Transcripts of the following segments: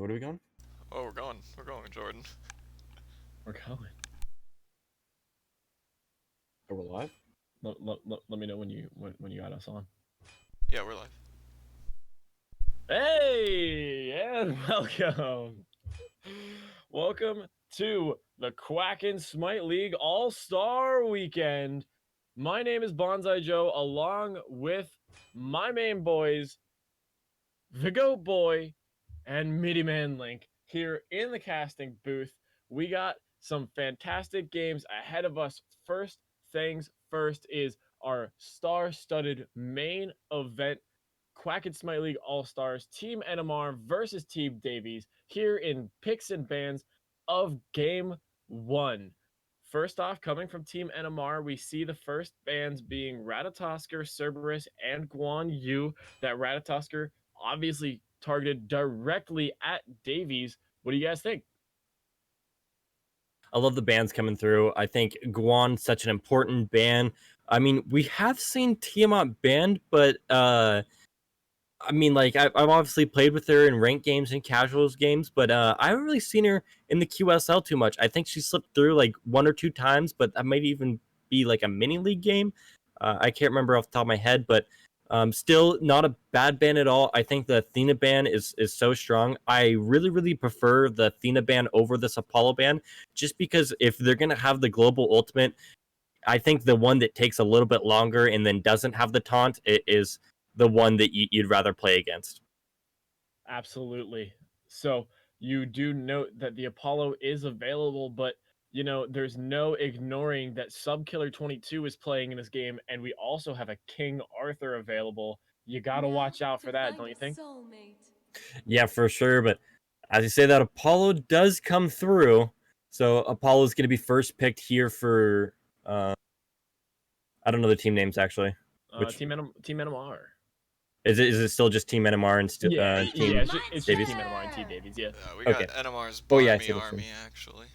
what are we going? Oh, we're going. We're going, Jordan. We're going. Are we live? Let me know when you got us on. Yeah, we're live. Hey, and welcome to the Quack and Smite League All-Star Weekend. My name is Bonsai Joe, along with my main boys, the Goat Boy and Midi Man Link, here in the casting booth. We got some fantastic games ahead of us. First things first is our star-studded main event, Quack and Smite League All-Stars, Team NMR versus Team Davies, here in picks and bans of Game 1. First off, coming from Team NMR, we see the first bans being Ratatosker, Cerberus, and Guan Yu. That Ratatosker obviously targeted directly at Davies. What do you guys think? I love the bands coming through. I think Guan's such an important band. I mean, we have seen Tiamat banned, but I mean, like I've obviously played with her in ranked games and casuals games, but I haven't really seen her in the QSL too much. I think she slipped through like one or two times, but that might even be like a mini league game. I can't remember off the top of my head, but still not a bad ban at all. I think the Athena ban is so strong. I really prefer the Athena ban over this Apollo ban, just because if they're gonna have the global ultimate, I think the one that takes a little bit longer and then doesn't have the taunt is the one that you'd rather play against. Absolutely. So you do note that the Apollo is available, but there's no ignoring that Subkiller 22 is playing in this game, and we also have a King Arthur available. You gotta watch out for that, don't you think? Yeah, for sure. But as you say, that Apollo does come through. So Apollo's going to be first picked here for. I don't know the team names actually. Which Team NMR. is it? Is it still just Team NMR and Yeah, Team it's just Davies? Team NMR and Team Davies. Yeah. We Okay. got NMR's Oh yeah, I Barmy see the stream. Army, actually.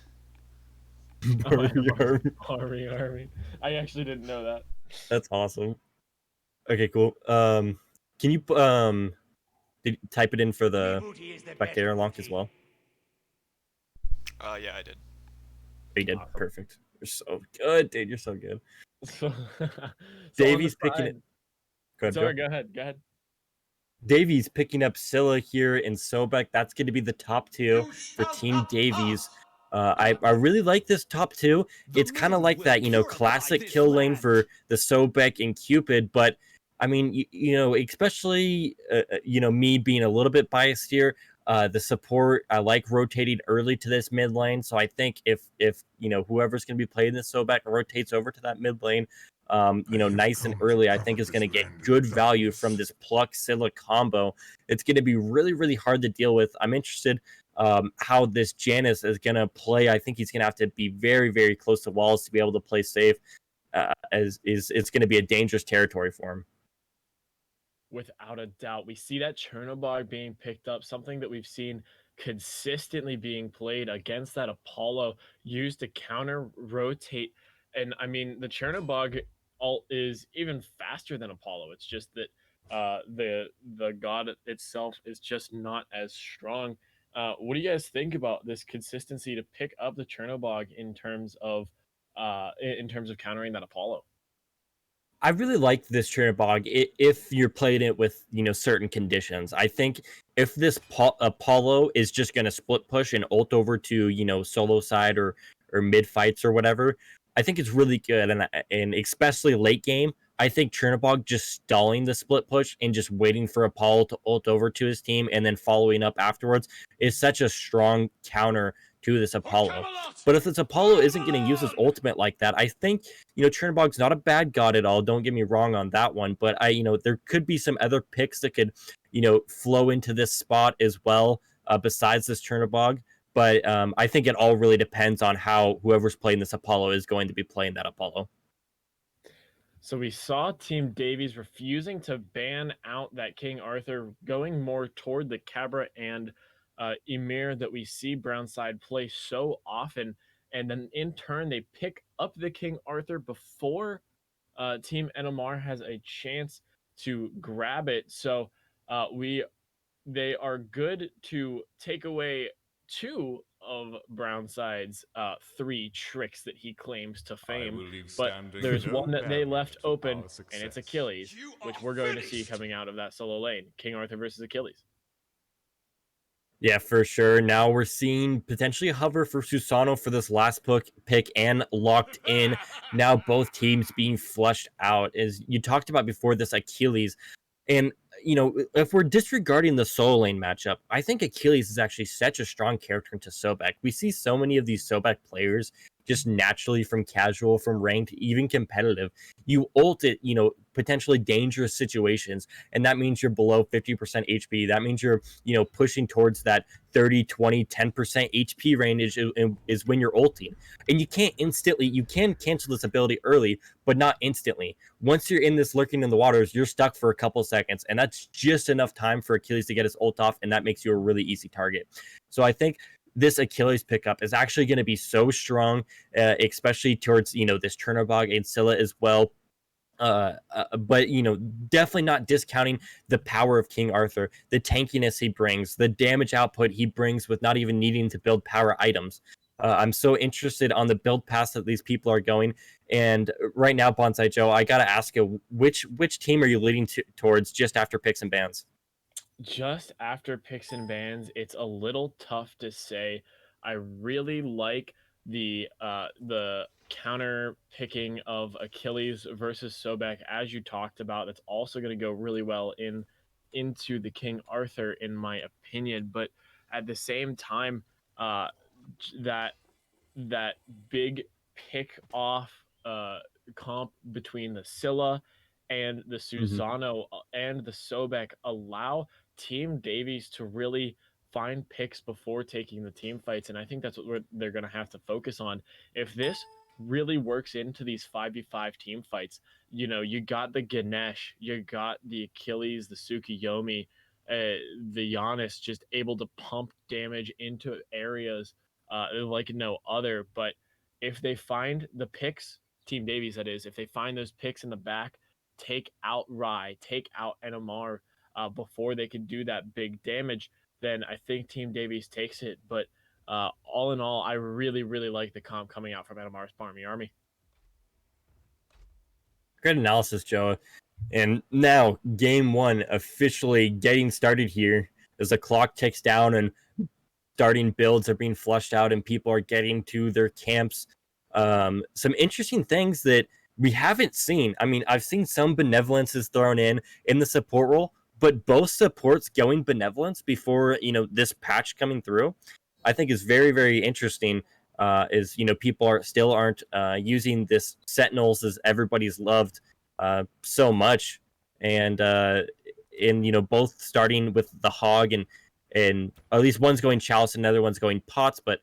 Oh, Army. I actually didn't know that. That's awesome. Okay, cool. Can you type it in for the spectator lock as well? Yeah, I did. Oh, you did. Awesome. Perfect. You're so good, dude. You're so good. So, on the Davies picking side. it. Go ahead, Joe. Sorry, go ahead. Davies picking up Scylla here in Sobek. That's going to be the top two for Team Davies. I really like this top two. It's kind of like that, classic kill lane for the Sobek and Cupid. But I mean, especially, me being a little bit biased here, the support, I like rotating early to this mid lane. So I think if whoever's going to be playing this Sobek rotates over to that mid lane, nice and early, I think is going to get good value from this Pluck Scylla combo. It's going to be really hard to deal with. I'm interested how this Janus is going to play. I think he's going to have to be very close to walls to be able to play safe. As it's going to be a dangerous territory for him. Without a doubt, we see that Chernobog being picked up, something that we've seen consistently being played against that Apollo, used to counter rotate. And I mean, the Chernobog ult is even faster than Apollo. It's just that the god itself is just not as strong. What do you guys think about this consistency to pick up the Chernobog in terms of countering that Apollo? I really like this Chernobog if you're playing it with certain conditions. I think if this Apollo is just going to split push and ult over to solo side or mid fights or whatever, I think it's really good. And especially late game, I think Chernobog just stalling the split push and just waiting for Apollo to ult over to his team and then following up afterwards is such a strong counter to this Apollo. But if this Apollo isn't going to use his ultimate like that, I think Chernobog's not a bad god at all. Don't get me wrong on that one, but there could be some other picks that could flow into this spot as well, besides this Chernobog. But I think it all really depends on how whoever's playing this Apollo is going to be playing that Apollo. So we saw Team Davies refusing to ban out that King Arthur, going more toward the Cabra and Emir that we see Brownside play so often. And then in turn, they pick up the King Arthur before Team NMR has a chance to grab it. So we they are good to take away two of Brownside's three tricks that he claims to fame. But there's one that they left open, and it's Achilles, which we're going to see coming out of that solo lane. King Arthur versus Achilles. Yeah, for sure. Now we're seeing potentially a hover for Susano for this last pick and locked in. Now both teams being flushed out. As you talked about before, this Achilles. And, if we're disregarding the solo lane matchup, I think Achilles is actually such a strong character into Sobek. We see so many of these Sobek players just naturally from casual, from ranked, even competitive. You ult it, potentially dangerous situations, and that means you're below 50% HP. That means you're, pushing towards that 30, 20, 10% HP range is when you're ulting. And you can cancel this ability early, but not instantly. Once you're in this lurking in the waters, you're stuck for a couple seconds, and that's just enough time for Achilles to get his ult off, and that makes you a really easy target. So I think this Achilles pickup is actually going to be so strong, especially towards this Chernobog and Scylla as well. But definitely not discounting the power of King Arthur, the tankiness he brings, the damage output he brings with not even needing to build power items. I'm so interested on the build path that these people are going. And right now, Bonsai Joe, I gotta ask you, which team are you leading towards just after picks and bans? Just after picks and bans, it's a little tough to say. I really like the counter picking of Achilles versus Sobek, as you talked about. That's also going to go really well into the King Arthur, in my opinion. But at the same time, uh, that that big pick off comp between the Scylla and the Mm-hmm. Susano and the Sobek allow Team Davies to really find picks before taking the team fights. And I think that's what they're going to have to focus on. If this really works into these 5v5 team fights, you got the Ganesh, you got the Achilles, the Tsukuyomi, the Giannis just able to pump damage into areas like no other. But if they find the picks, Team Davies, that is, if they find those picks in the back, take out Rye, take out NMR before they can do that big damage, then I think Team Davies takes it. But all in all, I really, really like the comp coming out from NMR's Barmy Army. Great analysis, Joe. And now, game one officially getting started here as the clock ticks down and starting builds are being flushed out and people are getting to their camps. Some interesting things that we haven't seen. I mean, I've seen some benevolences thrown in the support role, but both supports going benevolence before this patch coming through, I think is very, very interesting. Is people aren't using this Sentinels as everybody's loved so much, and in both starting with the Hog and at least one's going Chalice and another one's going Pots, but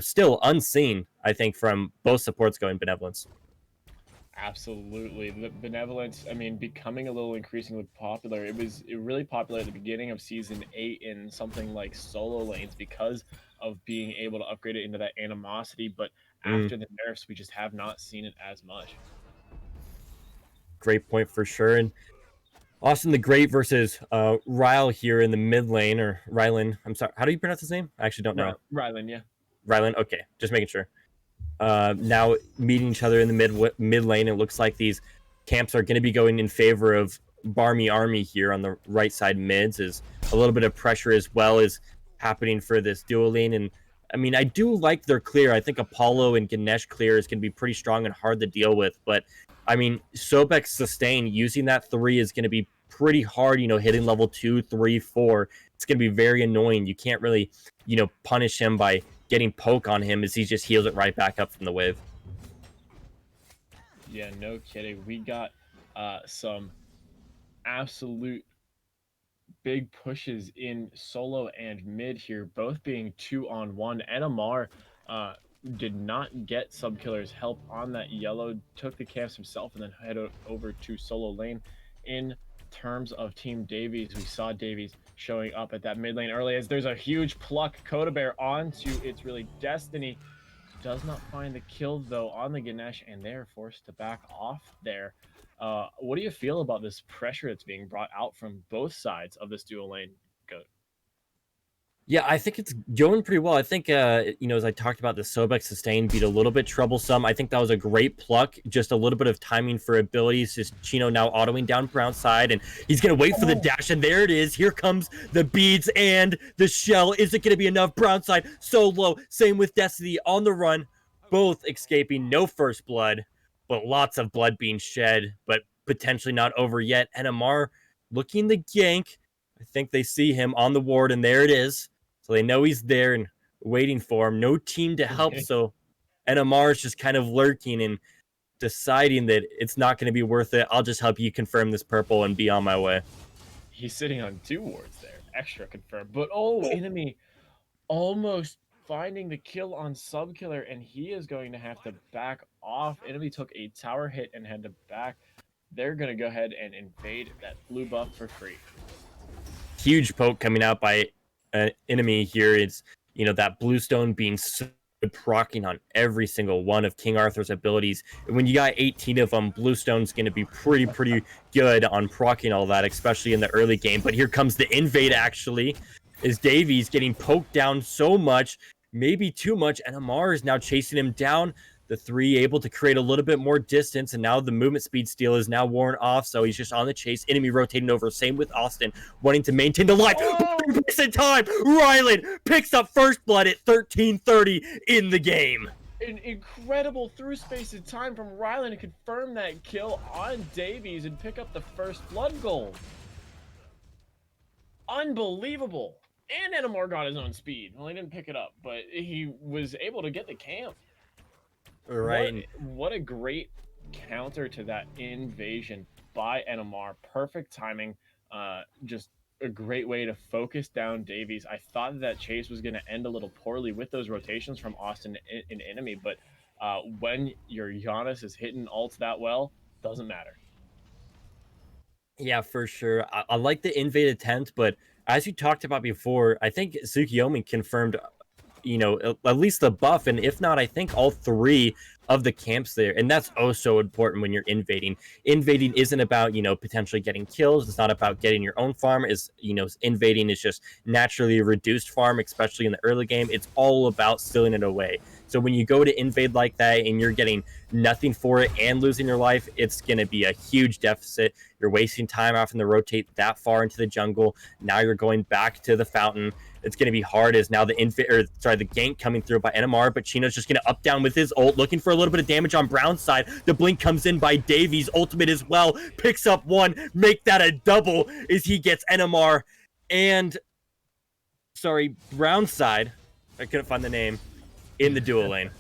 still unseen, I think, from both supports going Benevolence. Absolutely. The benevolence, I mean, becoming a little increasingly popular. It was really popular at the beginning of season 8 in something like solo lanes because of being able to upgrade it into that animosity. But after the nerfs, we just have not seen it as much. Great point for sure. And Austin the Great versus Ryle here in the mid lane, or Rylan. I'm sorry. How do you pronounce his name? I actually don't know. Rylan, yeah. Rylan. Okay, just making sure. Now meeting each other in the mid lane. It looks like these camps are going to be going in favor of Barmy Army here on the right side mids. Is a little bit of pressure as well is happening for this dual lane. And I mean, I do like their clear. I think Apollo and Ganesh clear is going to be pretty strong and hard to deal with. But I mean, Sobek's sustain using that 3 is going to be pretty hard. Hitting level 2, 3, 4. It's going to be very annoying. You can't really, punish him by getting poke on him as he just heals it right back up from the wave. Yeah, no kidding. We got some absolute big pushes in solo and mid here, both being 2-on-1. NMR did not get Subkiller's help on that yellow, took the camps himself, and then headed over to solo lane. In terms of Team Davies, we saw Davies showing up at that mid lane early as there's a huge pluck Coda Bear onto its really Destiny. Does not find the kill though on the Ganesh, and they're forced to back off there. What do you feel about this pressure that's being brought out from both sides of this dual lane? Go. Yeah, I think it's going pretty well. I think, as I talked about, the Sobek sustain beat a little bit troublesome. I think that was a great pluck, just a little bit of timing for abilities. Just Chino now autoing down brown side, and he's going to wait for the dash, and there it is. Here comes the beads and the shell. Is it going to be enough? Brown side, so low. Same with Destiny on the run, both escaping. No first blood, but lots of blood being shed, but potentially not over yet. NMR looking the gank. I think they see him on the ward, and there it is. So they know he's there and waiting for him. No team to help, so NMR is just kind of lurking and deciding that it's not going to be worth it. I'll just help you confirm this purple and be on my way. He's sitting on 2 wards there. Extra confirmed. But enemy almost finding the kill on Subkiller, and he is going to have to back off. Enemy took a tower hit and had to back. They're going to go ahead and invade that blue buff for free. Huge poke coming out by an enemy here. It's, that bluestone being so good, proccing on every single one of King Arthur's abilities. And when you got 18 of them, bluestone's going to be pretty good on proccing all that, especially in the early game. But here comes the invade, actually, is Davies getting poked down so much, maybe too much, and Amar is now chasing him down. The 3 able to create a little bit more distance, and now the movement speed steal is now worn off, so he's just on the chase. Enemy rotating over. Same with Austin, wanting to maintain the line. In time, Rylan picks up first blood at 13:30 in the game. An incredible through space of time from Rylan to confirm that kill on Davies and pick up the first blood goal. Unbelievable. And NMR got his own speed. Well, he didn't pick it up, but he was able to get the camp. Right. What a great counter to that invasion by NMR. Perfect timing. Just a great way to focus down Davies. I thought that chase was going to end a little poorly with those rotations from Austin in enemy, but when your Giannis is hitting ults that well, doesn't matter. Yeah, for sure. I like the invade attempt, but as you talked about before, I think Tsukiyomi confirmed at least the buff, and if not, I think all 3 of the camps there. And that's oh so important when you're invading. Invading isn't about, potentially getting kills. It's not about getting your own farm. Invading is just naturally a reduced farm, especially in the early game. It's all about stealing it away. So when you go to invade like that and you're getting nothing for it and losing your life, it's going to be a huge deficit. You're wasting time having to rotate that far into the jungle. Now you're going back to the fountain. It's going to be hard as now the gank coming through by NMR, but Chino's just going to up down with his ult, looking for a little bit of damage on Brown's side. The blink comes in by Davies, ultimate as well, picks up 1, make that a double as he gets NMR and, Brown's side, I couldn't find the name, in the dual lane.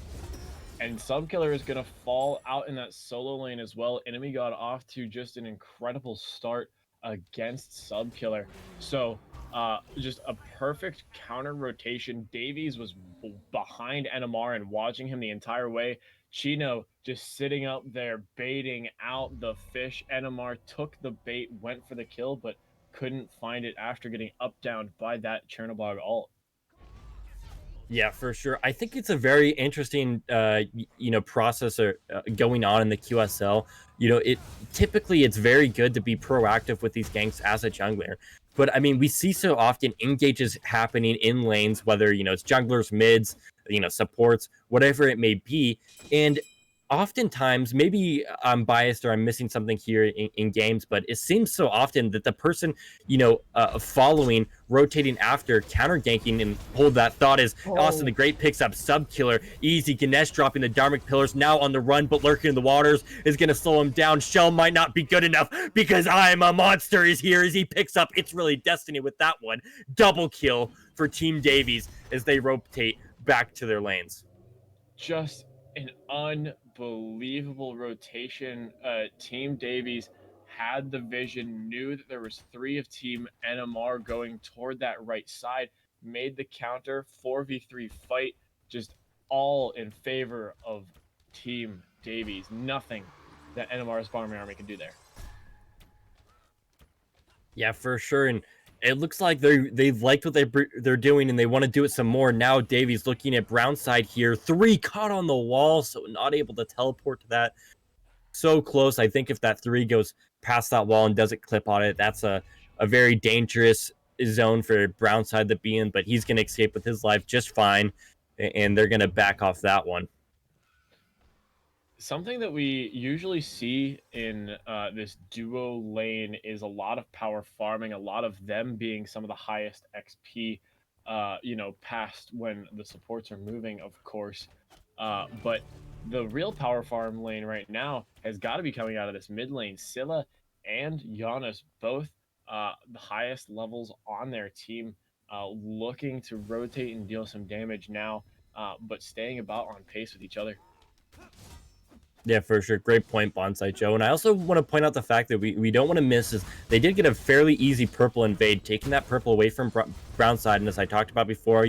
And Subkiller is going to fall out in that solo lane as well. Enemy got off to just an incredible start against Subkiller. So just a perfect counter rotation. Davies was behind NMR and watching him the entire way. Chino just sitting up there baiting out the fish. NMR took the bait, went for the kill, but couldn't find it after getting up down by that Chernobog ult. Yeah, for sure. I think it's a very interesting, process going on in the QSL. Typically it's very good to be proactive with these ganks as a jungler. But I mean, we see so often engages happening in lanes, whether, it's junglers, mids, supports, whatever it may be. And oftentimes, maybe I'm biased or I'm missing something here in games, but it seems so often that the person, following, rotating after, counter ganking, and hold that thought is Austin the Great picks up Subkiller. Easy, Ganesh dropping the Dharmic Pillars, now on the run, but lurking in the waters is going to slow him down. Shell might not be good enough because I'm a monster is here as he picks up. It's really Destiny with that one. Double kill for Team Davies as they rotate back to their lanes. Just an unbelievable rotation. Team Davies had the vision, knew that there was 3 of Team NMR going toward that right side, made the counter, 4v3 fight, just all in favor of Team Davies. Nothing that NMR's farming army can do there. Yeah, for sure. And it looks like they've liked what they're doing and they want to do it some more. Now Davies looking at Brown side here. 3 caught on the wall, so not able to teleport to that. So close. I think if that 3 goes past that wall and doesn't clip on it, that's a very dangerous zone for Brownside to be in, but he's going to escape with his life just fine, and they're going to back off that one. Something that we usually see in this duo lane is a lot of power farming, a lot of them being some of the highest XP, past when the supports are moving, of course. But the real power farm lane right now has got to be coming out of this mid lane. Scylla and Giannis, both the highest levels on their team, looking to rotate and deal some damage now, but staying about on pace with each other. Yeah, for sure. Great point, Bonsai Joe. And I also want to point out the fact that we don't want to miss is they did get a fairly easy purple invade, taking that purple away from Brownside. And as I talked about before,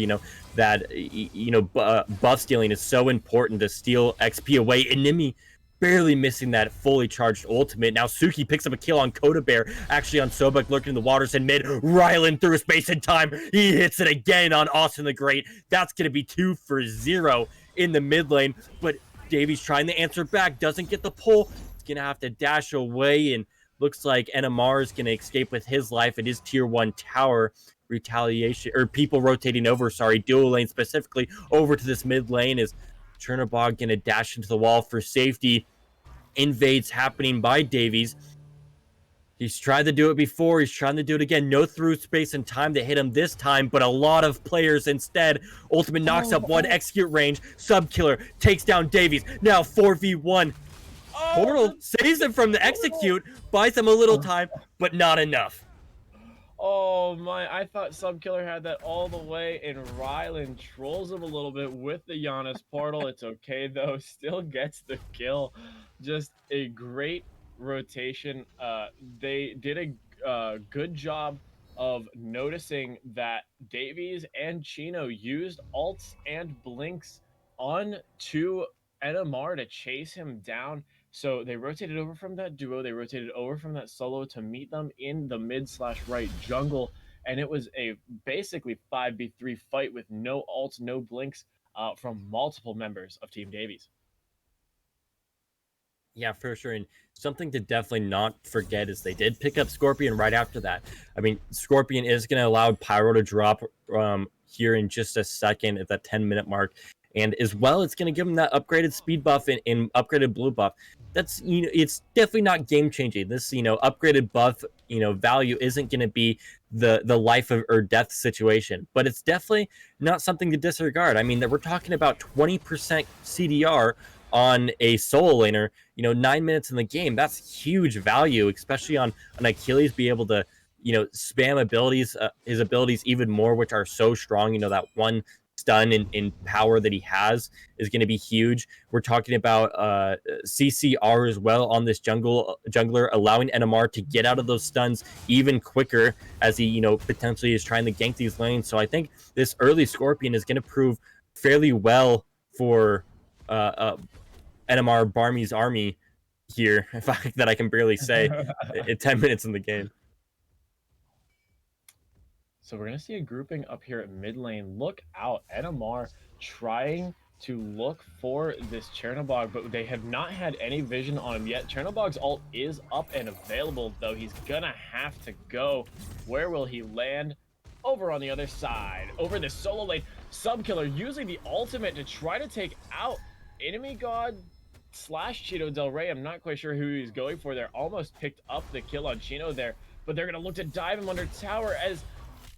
buff stealing is so important to steal XP away. And Nimi barely missing that fully charged ultimate. Now Suki picks up a kill on Coda Bear, actually on Sobek lurking in the waters in mid. Rylan through space and time. He hits it again on Austin the Great. That's going to be 2 for 0 in the mid lane. But Davies trying to answer back, doesn't get the pull. He's going to have to dash away, and looks like NMR is going to escape with his life. It is tier 1 tower retaliation, or people rotating over, duo lane specifically, over to this mid lane. Is Chernobog going to dash into the wall for safety? Invades happening by Davies. He's tried to do it before. He's trying to do it again. No through space and time to hit him this time, but a lot of players instead. Ultimate knocks up one, execute range. Subkiller takes down Davies. Now 4v1. Portal saves him from the execute, buys him a little time, but not enough. Oh my, I thought Subkiller had that all the way, and Rylan trolls him a little bit with the Giannis portal. It's okay though, still gets the kill. Just a great rotation. They did a good job of noticing that Davies and Chino used ults and blinks on to NMR to chase him down. So they rotated over from that duo, they rotated over from that solo to meet them in the mid/right jungle, and it was a basically 5v3 fight with no ults, no blinks from multiple members of Team Davies. Yeah, for sure. And something to definitely not forget is they did pick up Scorpion right after that. I mean, Scorpion is going to allow Pyro to drop here in just a second at that 10-minute mark. And as well, it's going to give him that upgraded speed buff and upgraded blue buff. That's, it's definitely not game changing. This, upgraded buff, value isn't going to be the life or death situation, but it's definitely not something to disregard. I mean, that we're talking about 20% CDR on a solo laner, 9 minutes in the game. That's huge value, especially on Achilles, be able to, spam abilities, his abilities even more, which are so strong. That one stun in power that he has is going to be huge. We're talking about CCR as well on this jungler, allowing NMR to get out of those stuns even quicker as he, potentially is trying to gank these lanes. So I think this early Scorpion is going to prove fairly well for NMR Barmy's army here, that I can barely say, at 10 minutes in the game. So we're going to see a grouping up here at mid lane. Look out, NMR trying to look for this Chernobog, but they have not had any vision on him yet. Chernobog's ult is up and available, though. He's going to have to go. Where will he land? Over on the other side, over the solo lane. Subkiller using the ultimate to try to take out Enemy God / Cheeto Del Rey. I'm not quite sure who he's going for there. Almost picked up the kill on Chino there, but they're going to look to dive him under tower as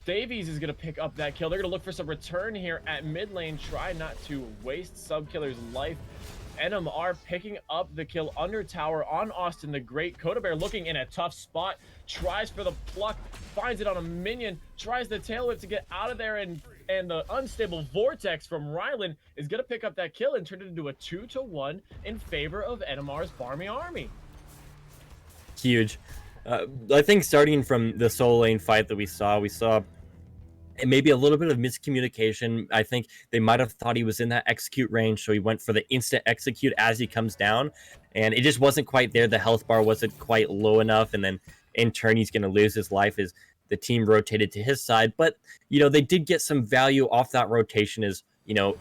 Davies is going to pick up that kill. They're going to look for some return here at mid lane. Try not to waste Subkiller's life. NMR picking up the kill under tower on Austin the Great. Coda Bear looking in a tough spot. Tries for the pluck. Finds it on a minion. Tries the tail whip to get out of there. And the unstable vortex from Rylan is going to pick up that kill and turn it into a 2-1 in favor of NMR's Barmy army. Huge. I think starting from the solo lane fight that we saw maybe a little bit of miscommunication. I think they might have thought he was in that execute range, so he went for the instant execute as he comes down, and it just wasn't quite there. The health bar wasn't quite low enough, and then in turn he's going to lose his life as the team rotated to his side. But they did get some value off that rotation as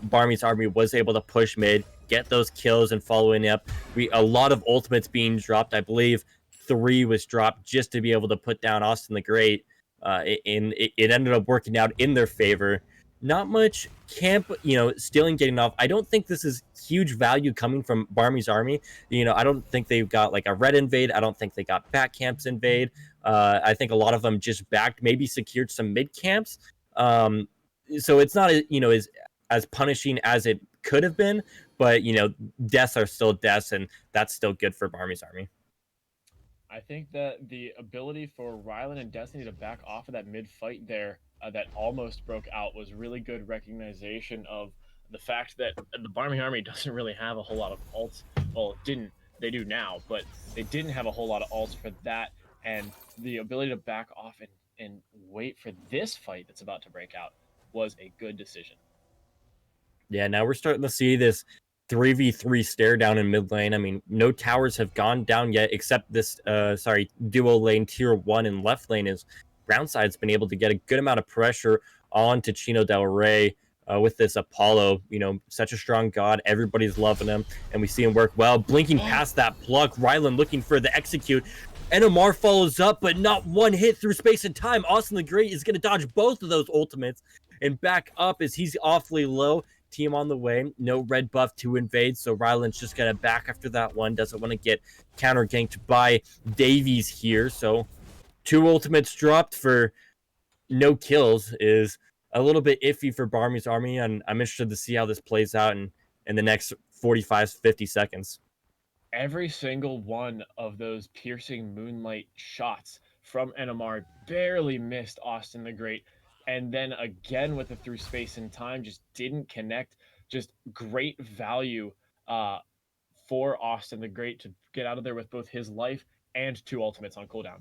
Barmy's army was able to push mid, get those kills, and following up, a lot of ultimates being dropped. I believe 3 was dropped just to be able to put down Austin the Great. it ended up working out in their favor. Not much camp, stealing getting off. I don't think this is huge value coming from Barmy's army. I don't think they've got like a red invade. I don't think they got back camps invade. I think a lot of them just backed, maybe secured some mid camps. So it's not, as punishing as it could have been, but deaths are still deaths, and that's still good for Barmy's army. I think that the ability for Rylan and Destiny to back off of that mid fight there that almost broke out was really good recognition of the fact that the Barmy Army doesn't really have a whole lot of ults. Well, it didn't. They do now, but they didn't have a whole lot of ults for that. And the ability to back off and wait for this fight that's about to break out was a good decision. Yeah, now we're starting to see this 3v3 stare down in mid lane. I mean, no towers have gone down yet, except this, duo lane tier 1 and left lane is Brownside's been able to get a good amount of pressure onto Chino Del Rey with this Apollo. Such a strong god. Everybody's loving him, and we see him work well. Blinking past that pluck. Rylan looking for the execute. NMR follows up, but not one hit through space and time. Austin the Great is going to dodge both of those ultimates and back up as he's awfully low. Team on the way, no red buff to invade, so Ryland's just gonna back after that one. Doesn't want to get counter ganked by Davies here, so 2 ultimates dropped for no kills is a little bit iffy for Barmy's army, and I'm interested to see how this plays out in the next 45-50 seconds. Every single one of those piercing moonlight shots from NMR barely missed Austin the Great. And then again with the through space and time, just didn't connect. Just great value for Austin the Great to get out of there with both his life and 2 ultimates on cooldown.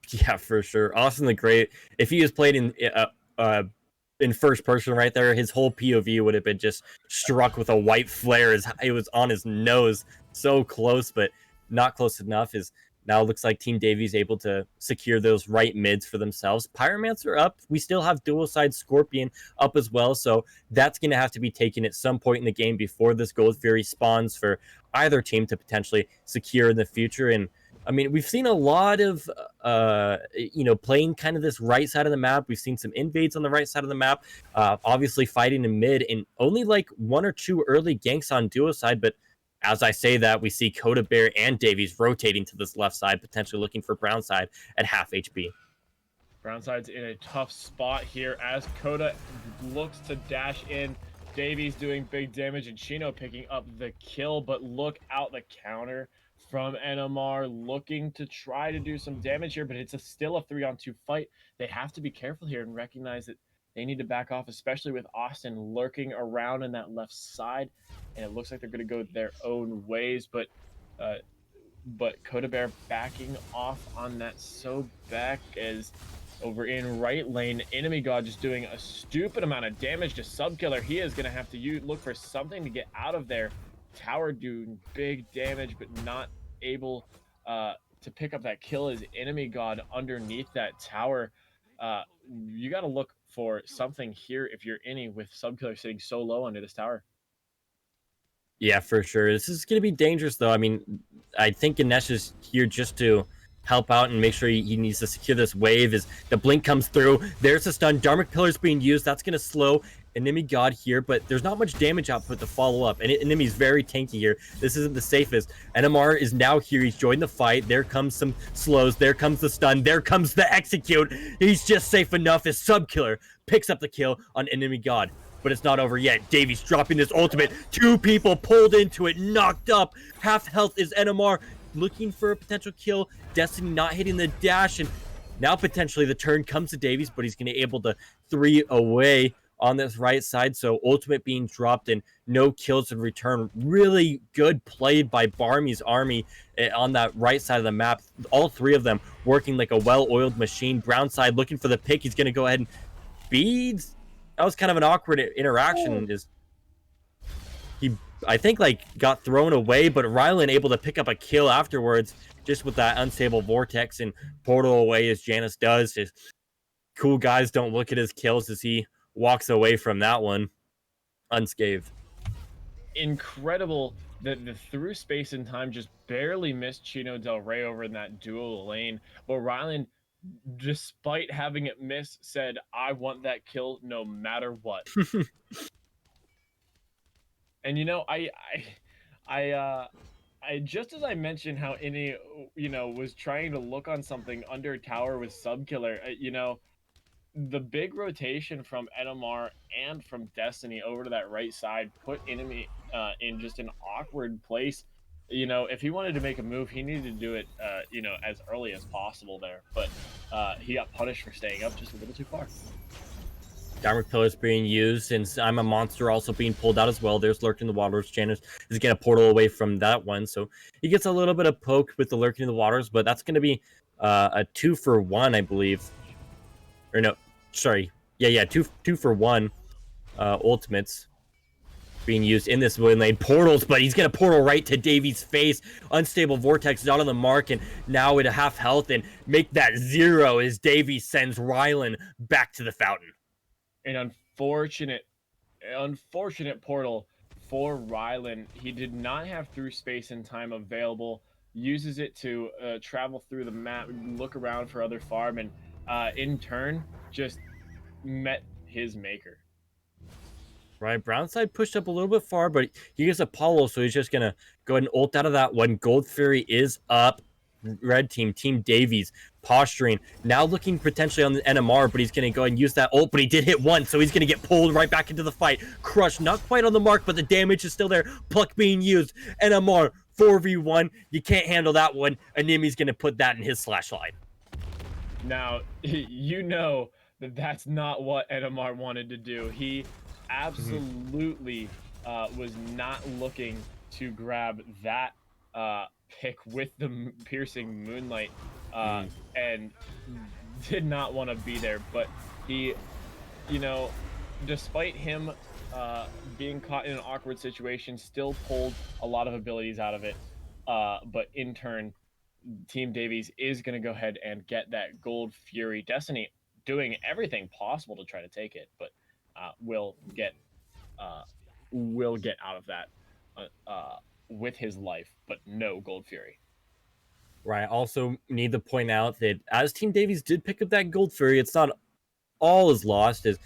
Yeah, for sure. Austin the Great, if he was played in first person right there, his whole POV would have been just struck with a white flare as it was on his nose. So close, but not close enough. Is now looks like Team Davies able to secure those right mids for themselves. Pyromancer up. We still have dual side Scorpion up as well, so that's going to have to be taken at some point in the game before this Gold Fury spawns for either team to potentially secure in the future. And I mean, we've seen a lot of, playing kind of this right side of the map. We've seen some invades on the right side of the map, obviously fighting in mid, and only like 1 or 2 early ganks on duo side. But as I say that, we see Coda Bear and Davies rotating to this left side, potentially looking for Brown side at half HP. Brownside's in a tough spot here as Coda looks to dash in. Davies doing big damage and Chino picking up the kill, but look out the counter from NMR looking to try to do some damage here, but it's still a 3-on-2 fight. They have to be careful here and recognize that they need to back off, especially with Austin lurking around in that left side, and it looks like they're going to go their own ways, but Coda Bear backing off on that so back as over in right lane, Enemy God just doing a stupid amount of damage to Subkiller. He is going to have to look for something to get out of there. Tower doing big damage, but not able to pick up that kill as Enemy God underneath that tower. You got to look for something here if you're any with Subkiller sitting so low under this tower. Yeah, for sure. This is going to be dangerous, though. I mean, I think Ganesh is here just to help out and make sure he needs to secure this wave as the blink comes through. There's a stun. Dharmic Pillar's being used. That's going to slow Enemy God here, but there's not much damage output to follow up. And Enemy's very tanky here. This isn't the safest. NMR is now here. He's joined the fight. There comes some slows. There comes the stun. There comes the execute. He's just safe enough as Subkiller picks up the kill on Enemy God. But it's not over yet. Davies dropping this ultimate. 2 people pulled into it, knocked up. Half health is NMR looking for a potential kill. Destiny not hitting the dash, and now potentially the turn comes to Davies, but he's going to be able to 3 away on this right side. So ultimate being dropped and no kills in return. Really good played by Barmy's army on that right side of the map. All 3 of them working like a well-oiled machine. Brown side looking for the pick. He's going to go ahead and beads. That was kind of an awkward interaction. He, I think, like got thrown away, but Rylan able to pick up a kill afterwards, just with that unstable vortex and portal away as Janus does. His cool guys don't look at his kills as he walks away from that one unscathed. Incredible that the through space and time just barely missed Chino Del Rey over in that dual lane, but Rylan despite having it miss, said, "I want that kill no matter what." And I I just as I mentioned how Innie, was trying to look on something under tower with sub killer, the big rotation from NMR and from Destiny over to that right side put enemy in just an awkward place. If he wanted to make a move, he needed to do it, as early as possible there. But he got punished for staying up just a little too far. Downward Pillars being used, and I'm a Monster also being pulled out as well. There's Lurking in the Waters. Janus is getting a portal away from that one, so he gets a little bit of poke with the Lurking in the Waters, but that's going to be a 2-for-1, I believe. Or no, sorry. Yeah, two for one ultimates being used in this win lane. Portals, but he's going to portal right to Davy's face. Unstable Vortex not on the mark, and now at a half health, and make that 0 as Davy sends Rylan back to the fountain. An unfortunate portal for Rylan. He did not have through space and time available. Uses it to travel through the map, look around for other farm, and in turn just met his maker. Right, Brownside pushed up a little bit far, but he gets Apollo, so he's just gonna go ahead and ult out of that one. Gold Fury is up. Red team, Team Davies, posturing. Now looking potentially on the NMR, but he's gonna go ahead and use that ult, but he did hit once, so he's gonna get pulled right back into the fight. Crush, not quite on the mark, but the damage is still there. Pluck being used. NMR, 4v1. You can't handle that one. Animi's gonna put that in his slash line. Now, you know that's not what NMR wanted to do. He absolutely was not looking to grab that pick with the piercing moonlight and did not want to be there. But he, despite him being caught in an awkward situation, still pulled a lot of abilities out of it. But in turn, Team Davies is going to go ahead and get that Gold Fury. Destiny doing everything possible to try to take it, but will get out of that with his life, but no Gold Fury. Right. Also need to point out that as Team Davies did pick up that Gold Fury, it's not all is lost, as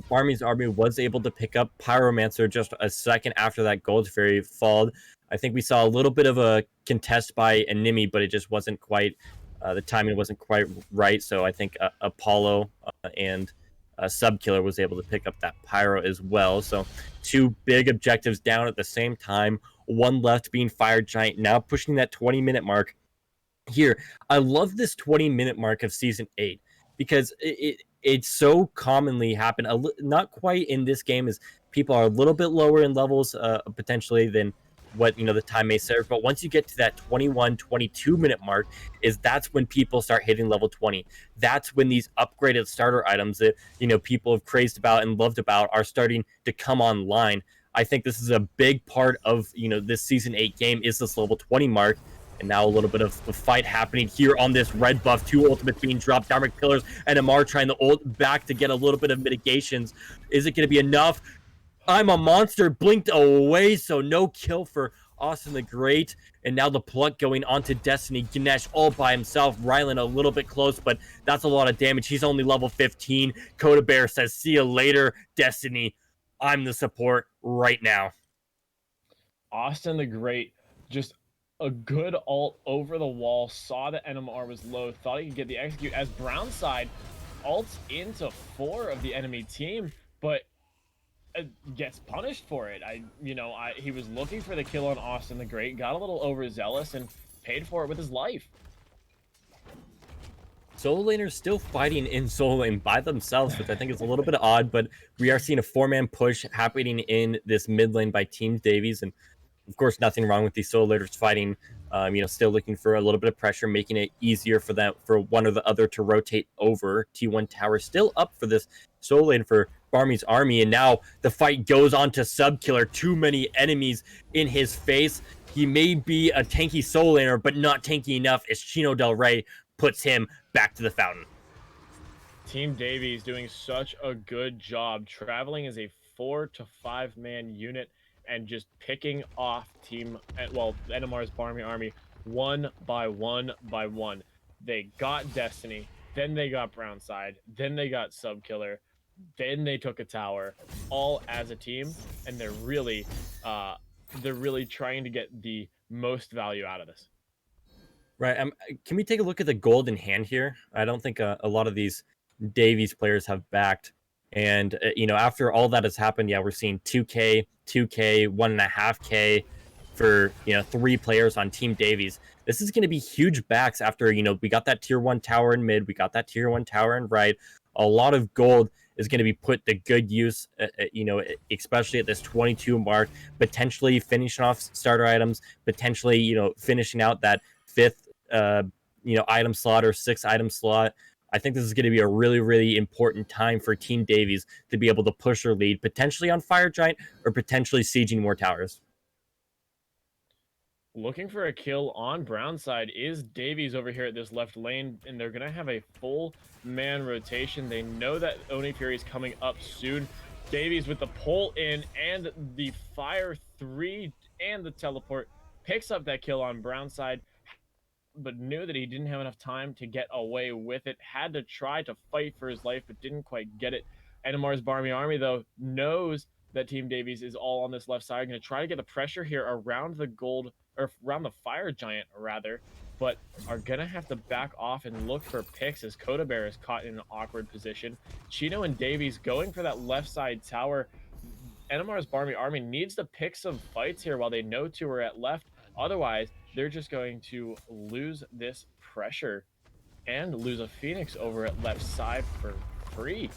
Barmy's army was able to pick up Pyromancer just a second after that Gold Fury falled. I think we saw a little bit of a contest by Animi, but it just wasn't quite, the timing wasn't quite right. So I think Apollo and Subkiller was able to pick up that Pyro as well. So 2 big objectives down at the same time. One left being Fire Giant, now pushing that 20-minute mark. Here, I love this 20-minute mark of Season 8 because it so commonly happened, not quite in this game, as people are a little bit lower in levels potentially than what the time may serve, but once you get to that 21-22 minute mark, that's when people start hitting level 20. That's when these upgraded starter items that people have crazed about and loved about are starting to come online. I think this is a big part of this Season 8 game, is this level 20 mark. And now a little bit of a fight happening here on this red buff. 2 ultimates being dropped. Dark Pillars and Amar trying to ult back to get a little bit of mitigations. Is it going to be enough? I'm a Monster blinked away, so no kill for Austin the Great. And now the pluck going onto Destiny. Ganesh all by himself. Rylan a little bit close, but that's a lot of damage. He's only level 15. Coda Bear says, see you later, Destiny. I'm the support right now. Austin the Great just a good ult over the wall, saw that NMR was low, thought he could get the execute as Brownside ults into 4 of the enemy team, but gets punished for it. He was looking for the kill on Austin the Great, got a little overzealous, and paid for it with his life. Solo laners still fighting in solo lane by themselves, which I think is a little bit odd, but we are seeing a 4-man push happening in this mid lane by Team Davies, and of course, nothing wrong with these solo laners fighting. Still looking for a little bit of pressure, making it easier for them, for one or the other to rotate over. T1 Tower still up for this solo lane for Barmy's army, and now the fight goes on to Subkiller. Too many enemies in his face. He may be a tanky solo laner, but not tanky enough as Chino Del Rey puts him back to the fountain. Team Davies doing such a good job traveling as a 4 to 5 man unit and just picking off NMR's Barmy army one by one by one. They got Destiny. then they got Brownside, then they got Subkiller, then they took a tower, all as a team, and they're really trying to get the most value out of this. Right. Can we take a look at the gold in hand here? I don't think a lot of these Davies players have backed. And, after all that has happened, yeah, we're seeing 2K, 2K, 1.5K for, 3 players on Team Davies. This is going to be huge backs after, we got that tier 1 tower in mid, we got that tier 1 tower in right. A lot of gold is going to be put to good use, especially at this 22 mark, potentially finishing off starter items, potentially, finishing out that 5th item slot or 6th item slot. I think this is going to be a really, really important time for Team Davies to be able to push their lead, potentially on Fire Giant or potentially sieging more towers. Looking for a kill on brown side is Davies over here at this left lane, and they're going to have a full man rotation. They know that Oni Fury is coming up soon. Davies with the pull in and the fire 3 and the teleport picks up that kill on brown side, but knew that he didn't have enough time to get away with it. Had to try to fight for his life, but didn't quite get it. NMR's Barmy Army, though, knows that Team Davies is all on this left side. Going to try to get the pressure here around the gold, or around the fire giant, rather, but are going to have to back off and look for picks as Coda Bear is caught in an awkward position. Chino and Davies going for that left side tower. NMR's Barmy Army needs to pick some fights here while they know 2 are at left. Otherwise, they're just going to lose this pressure and lose a Phoenix over at left side for free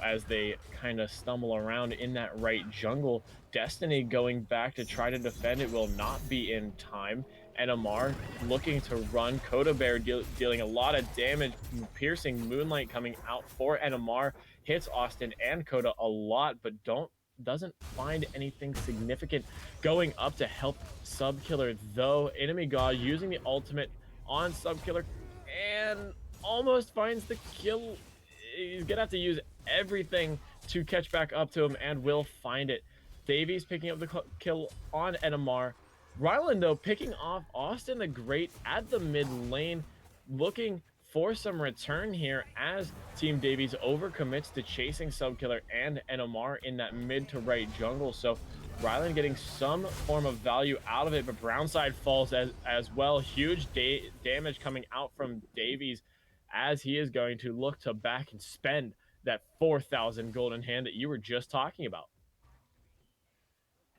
as they kind of stumble around in that right jungle. Destiny going back to try to defend it will not be in time. NMR looking to run. Coda Bear dealing a lot of damage. Piercing Moonlight coming out for NMR. Hits Austin and Coda a lot, but doesn't find anything significant. Going up to help Subkiller, though. Enemy God using the ultimate on Subkiller and almost finds the kill. He's gonna have to use everything to catch back up to him and will find it. Davies picking up the kill on NMR. Ryland, though, picking off Austin the Great at the mid lane, looking for some return here as Team Davies overcommits to chasing Subkiller and NMR in that mid to right jungle. So Ryland getting some form of value out of it, but Brownside falls as well. Huge damage coming out from Davies as he is going to look to back and spend that 4,000 golden hand that you were just talking about.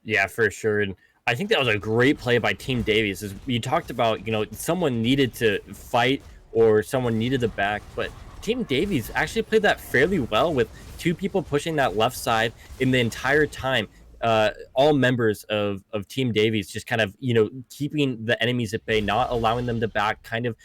Yeah, for sure. And I think that was a great play by Team Davies. As you talked about, someone needed to fight or someone needed to back, but Team Davies actually played that fairly well with 2 people pushing that left side in the entire time. All members of Team Davies just kind of, keeping the enemies at bay, not allowing them to back, kind of,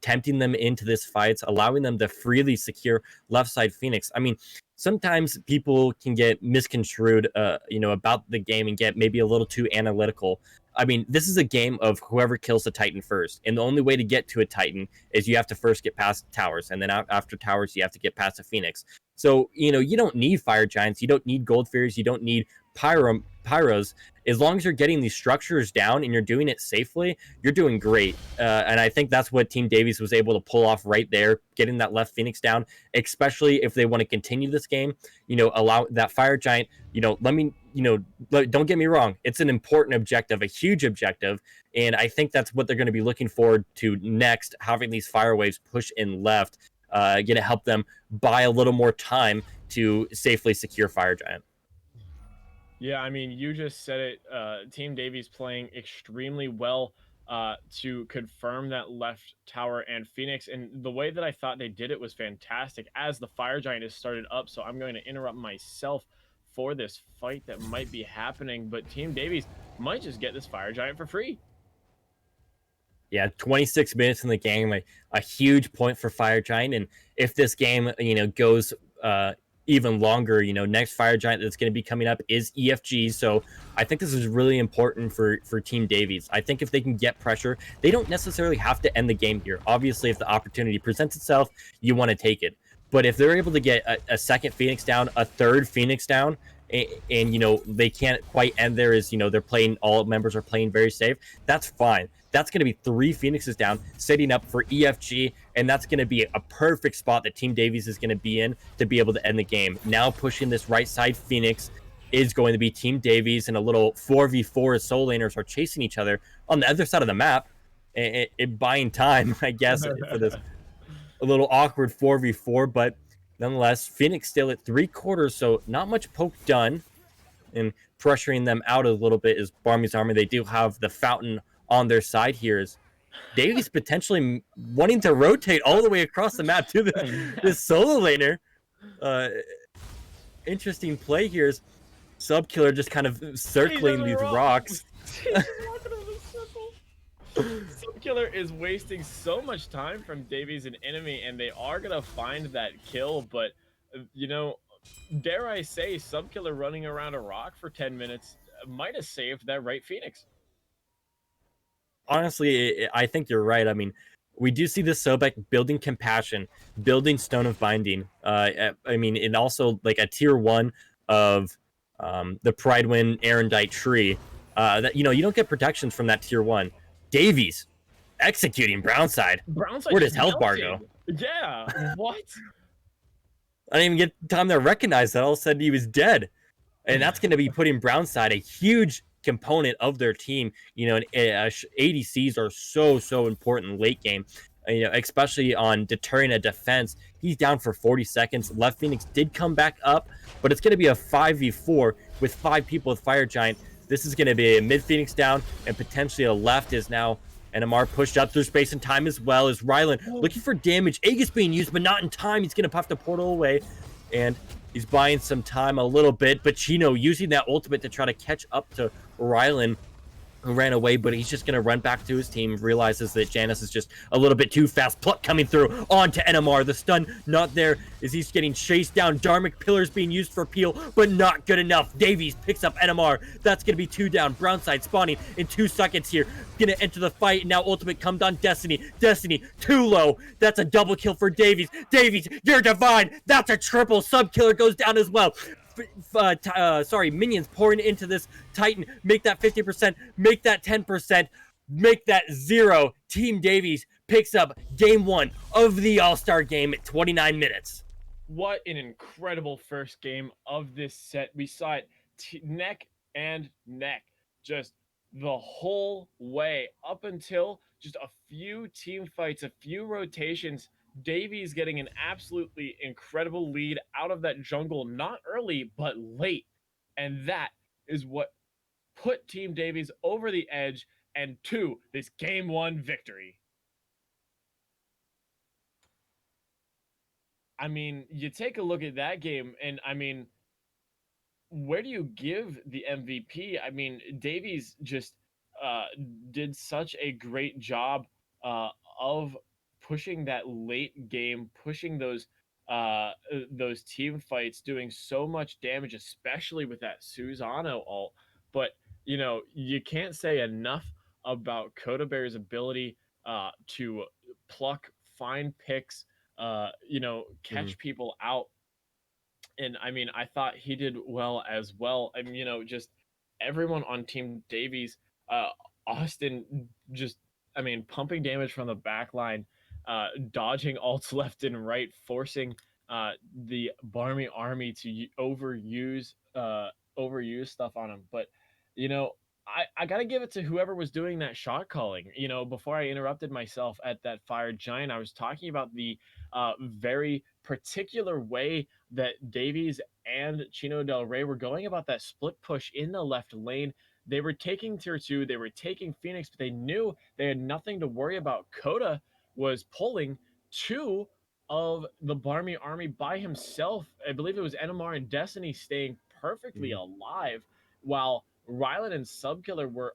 tempting them into this fight, allowing them to freely secure left side Phoenix. I mean, sometimes people can get misconstrued, about the game and get maybe a little too analytical. I mean, this is a game of whoever kills the Titan first. And the only way to get to a Titan is you have to first get past towers. And then after towers, you have to get past a Phoenix. So, you don't need Fire Giants. You don't need Gold Fairies. You don't need Pyros. As long as you're getting these structures down and you're doing it safely, you're doing great. And I think that's what Team Davies was able to pull off right there, getting that left Phoenix down, especially if they want to continue this game, allow that Fire Giant, don't get me wrong. It's an important objective, a huge objective. And I think that's what they're going to be looking forward to next, having these fire waves push in left, going to help them buy a little more time to safely secure Fire Giant. Yeah, I mean, you just said it. Team Davies playing extremely well to confirm that left tower and Phoenix. And the way that I thought they did it was fantastic as the Fire Giant has started up. So I'm going to interrupt myself for this fight that might be happening. But Team Davies might just get this Fire Giant for free. Yeah, 26 minutes in the game, a huge point for Fire Giant. And if this game, goes even longer, next Fire Giant that's going to be coming up is EFG. So I think this is really important for Team Davies. I think if they can get pressure, they don't necessarily have to end the game here. Obviously, if the opportunity presents itself, you want to take it. But if they're able to get a second Phoenix down, a third Phoenix down, and they can't quite end there. Is they're playing, all members are playing very safe. That's fine. That's going to be 3 Phoenixes down, setting up for EFG, and that's going to be a perfect spot that Team Davies is going to be in to be able to end the game. Now pushing this right side Phoenix is going to be Team Davies, and a little 4v4 as solo laners are chasing each other on the other side of the map, and buying time, I guess, for this a little awkward 4v4, but nonetheless, Phoenix still at 3/4, so not much poke done, and pressuring them out a little bit is Barmy's Army. They do have the Fountain on their side here. Is Davies potentially wanting to rotate all the way across the map to this solo laner? Interesting play here is Subkiller just kind of circling these rocks. He's walking in a circle. Subkiller is wasting so much time from Davies and enemy, and they are gonna find that kill, but dare I say, Subkiller running around a rock for 10 minutes might have saved that right Phoenix. Honestly, I think you're right. I mean, we do see the Sobek building Compassion, building Stone of Binding. I mean, and also like a tier 1 of the Pridewind Erendite tree. That you don't get protections from that tier 1. Davies executing Brownside. Brownside, Where does Health Bar go? Yeah, what? I didn't even get time to recognize that. All of a sudden, he was dead. And that's going to be putting Brownside, a huge component of their team. And ADCs are so important late game. Especially on deterring a defense. He's down for 40 seconds. Left Phoenix did come back up, but it's going to be a 5v4 with 5 people with Fire Giant. This is going to be a mid Phoenix down, and potentially a left is now NMR pushed up through space and time as well as Rylan looking for damage. Aegis being used, but not in time. He's going to puff the portal away, and he's buying some time a little bit. But Chino using that ultimate to try to catch up to Rylan, who ran away, but he's just going to run back to his team, realizes that Janus is just a little bit too fast. Pluck coming through onto NMR. The stun not there as he's getting chased down. Dharmic Pillars being used for peel, but not good enough. Davies picks up NMR. That's going to be 2 down. Brownside spawning in 2 seconds here. Going to enter the fight. Now ultimate comes on Destiny. Destiny, too low. That's a double kill for Davies. Davies, you're divine. That's a triple. Subkiller goes down as well. Minions pouring into this Titan. Make that 50%, make that 10%, make that 0. Team Davies picks up game 1 of the All-Star game at 29 minutes. What an incredible first game of this set. We saw it neck and neck, just the whole way up until just a few team fights, a few rotations. Davies getting an absolutely incredible lead out of that jungle, not early, but late. And that is what put Team Davies over the edge and to this game 1 victory. I mean, you take a look at that game, and I mean, where do you give the MVP? I mean, Davies just did such a great job of pushing that late game, pushing those team fights, doing so much damage, especially with that Susano ult. But you can't say enough about Coda Bear's ability to pluck, find picks, catch people out. And I mean, I thought he did well as well. I mean, just everyone on Team Davies, Austin just, I mean, pumping damage from the back line, dodging ults left and right, forcing the Barmy Army to overuse stuff on him. But I gotta give it to whoever was doing that shot calling. Before I interrupted myself at that Fire Giant, I was talking about the very particular way that Davies and Chino Del Rey were going about that split push in the left lane. They were taking tier 2, they were taking Phoenix, but they knew they had nothing to worry about. Coda was pulling 2 of the Barmy Army by himself. I believe it was NMR and Destiny staying perfectly alive, while Rylan and Subkiller were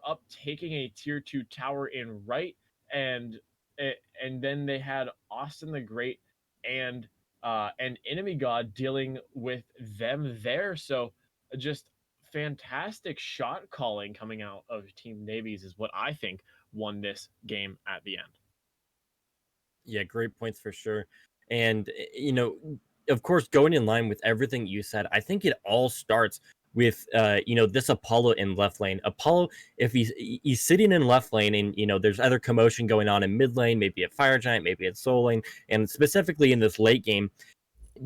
up taking a tier 2 tower in right, and then they had Austin the Great and an enemy god dealing with them there. So just fantastic shot calling coming out of Team Davies is what I think won this game at the end. Yeah, great points for sure. And of course, going in line with everything you said, I think it all starts with this Apollo in left lane. Apollo, if he's sitting in left lane and there's other commotion going on in mid lane, maybe at Fire Giant, maybe at Soul Lane, and specifically in this late game,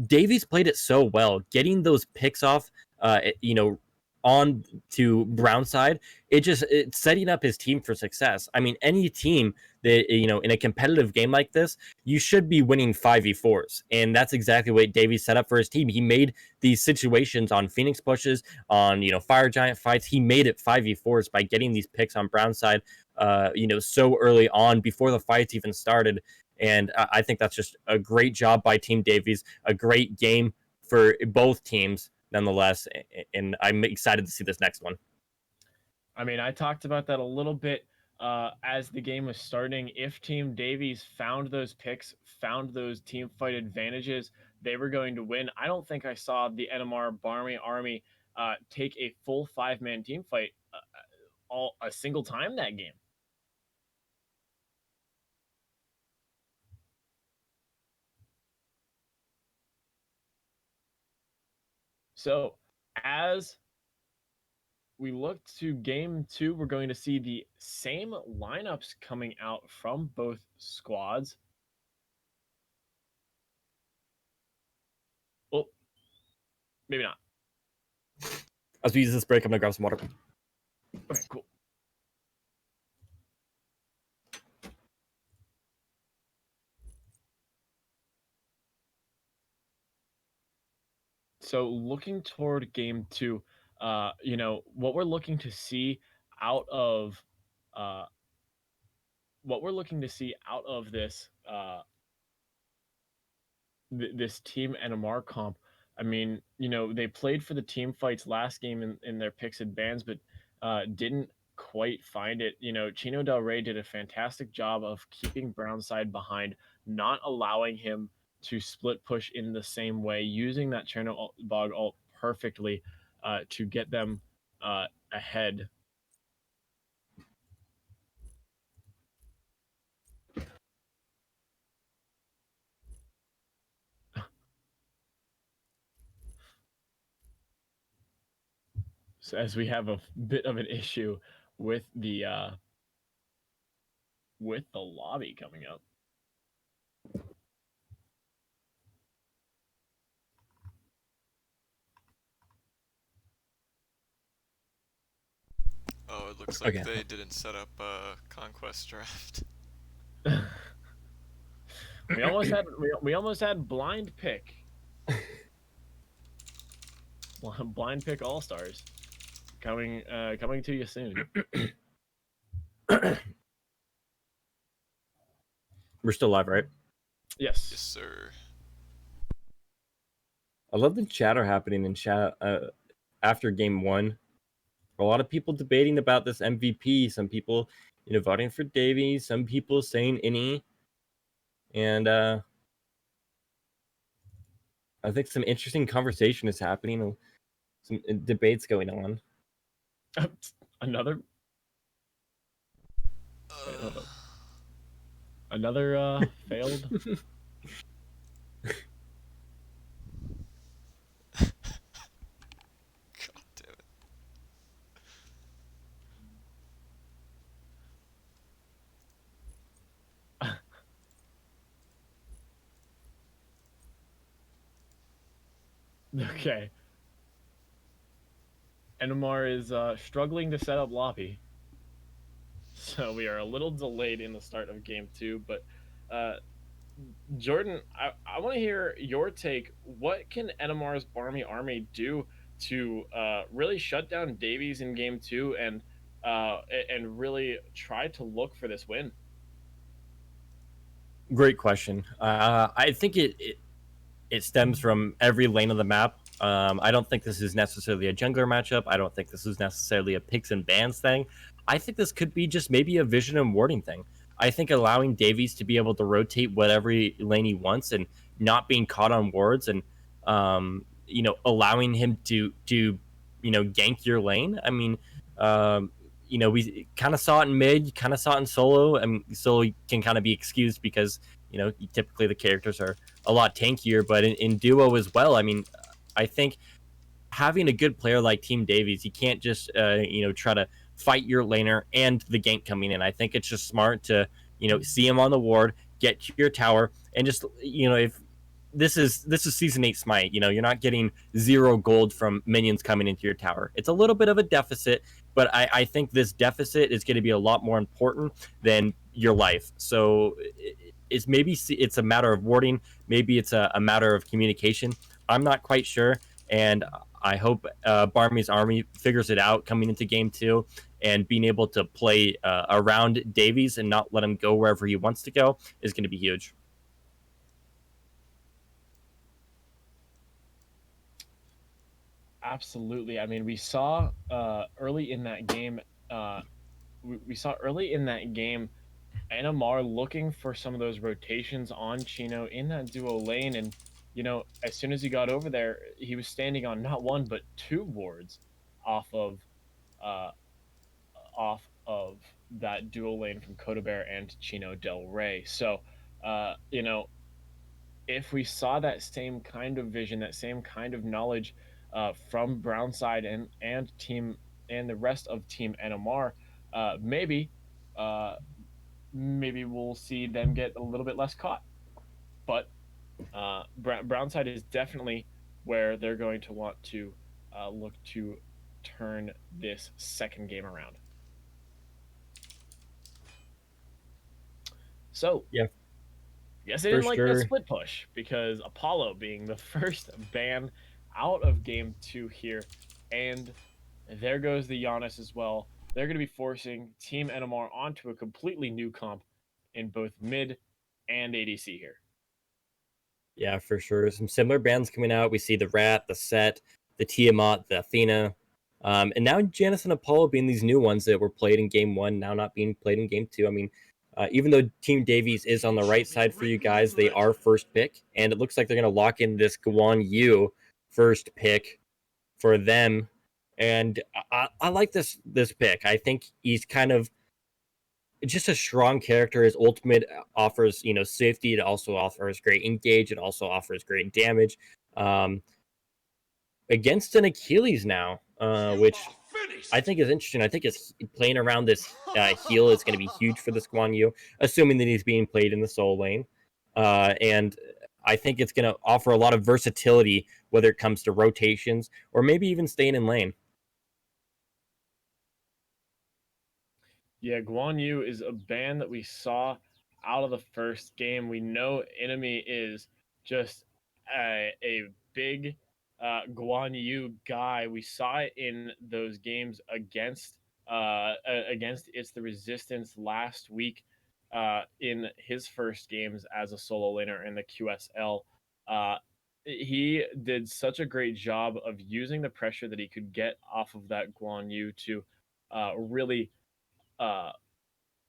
Davies played it so well, getting those picks off, on to Brown side. It's setting up his team for success. I mean, any team that in a competitive game like this, you should be winning 5v4s, and that's exactly what Davies set up for his team. He made these situations on Phoenix pushes, on Fire Giant fights. He made it 5v4s by getting these picks on Brown side, so early on before the fights even started. And I think that's just a great job by Team Davies, a great game for both teams, nonetheless. And I'm excited to see this next one. I mean, I talked about that a little bit as the game was starting. If Team Davies found those picks, found those team fight advantages, they were going to win. I don't think I saw the NMR Barmy Army take a full 5-man team fight a single time that game. So, as we look to game 2, we're going to see the same lineups coming out from both squads. Well, maybe not. As we use this break, I'm gonna grab some water. Okay, cool. So looking toward game 2, what we're looking to see out of uh, this this team NMR comp. I mean, they played for the team fights last game in their picks and bans, but didn't quite find it. Chino Del Rey did a fantastic job of keeping Brownside behind, not allowing him to split push in the same way, using that Chernobog ult perfectly to get them ahead. So as we have a bit of an issue with the lobby coming up. Oh, it looks like Okay. they didn't set up a conquest draft. we almost had blind pick. Blind pick all stars coming to you soon. We're still live, right? Yes. Yes, sir. I love the chatter happening in chat after game 1. A lot of people debating about this MVP. Some people, voting for Davies. Some people saying Innie. And I think some interesting conversation is happening. Some debates going on. Another. Wait, hold up. Another failed. God damn it. Okay. NMR is struggling to set up lobby. So we are a little delayed in the start of game 2, but Jordan, I want to hear your take. What can NMR's Barmy Army do to really shut down Davies in game 2 and really try to look for this win? Great question. I think it stems from every lane of the map. I don't think this is necessarily a jungler matchup. I don't think this is necessarily a picks and bans thing. I think this could be just maybe a vision and warding thing. I think allowing Davies to be able to rotate whatever lane he wants and not being caught on wards, and allowing him to gank your lane. I mean, we kind of saw it in mid, kind of saw it in solo, and solo can kind of be excused because typically the characters are a lot tankier, but in duo as well. I mean, I think having a good player like Team Davies, you can't just try to fight your laner and the gank coming in. I think it's just smart to see him on the ward, get to your tower, and just if this is season 8 smite, you're not getting 0 gold from minions coming into your tower. It's a little bit of a deficit, but I think this deficit is going to be a lot more important than your life. So it's a matter of warding, maybe it's a matter of communication. I'm not quite sure, and I hope Barmy's army figures it out coming into game 2, and being able to play around Davies and not let him go wherever he wants to go is going to be huge. Absolutely. I mean, we saw early in that game. We saw early in that game NMR looking for some of those rotations on Chino in that duo lane. And, as soon as he got over there, he was standing on not one, but 2 wards off of uh, off of that dual lane from Codabear and Chino Del Rey. So, if we saw that same kind of vision, that same kind of knowledge from Brownside and team and the rest of Team NMR, maybe uh, maybe we'll see them get a little bit less caught. But Brownside is definitely where they're going to want to look to turn this second game around. So, Yeah, yes, they for didn't like the sure. split push because Apollo being the first ban out of game 2 here. And there goes the Giannis as well. They're going to be forcing Team NMR onto a completely new comp in both mid and ADC here. Yeah, for sure. Some similar bands coming out. We see the Rat, the Set, the Tiamat, the Athena, and now Janice and Apollo being these new ones that were played in game 1, now not being played in game 2. I mean, even though Team Davies is on the right side for you guys, they are first pick, and it looks like they're going to lock in this Guan Yu first pick for them. And I like this pick. I think he's kind of just a strong character. His ultimate offers, safety. It also offers great engage. It also offers great damage. Um, Against an Achilles now, which I think is interesting. I think his playing around this heal is going to be huge for this Guan Yu, assuming that he's being played in the soul lane. And I think it's going to offer a lot of versatility, whether it comes to rotations or maybe even staying in lane. Yeah, Guan Yu is a ban that we saw out of the first game. We know enemy is just a big Guan Yu guy. We saw it in those games against It's the Resistance last week in his first games as a solo laner in the QSL. He did such a great job of using the pressure that he could get off of that Guan Yu to really uh,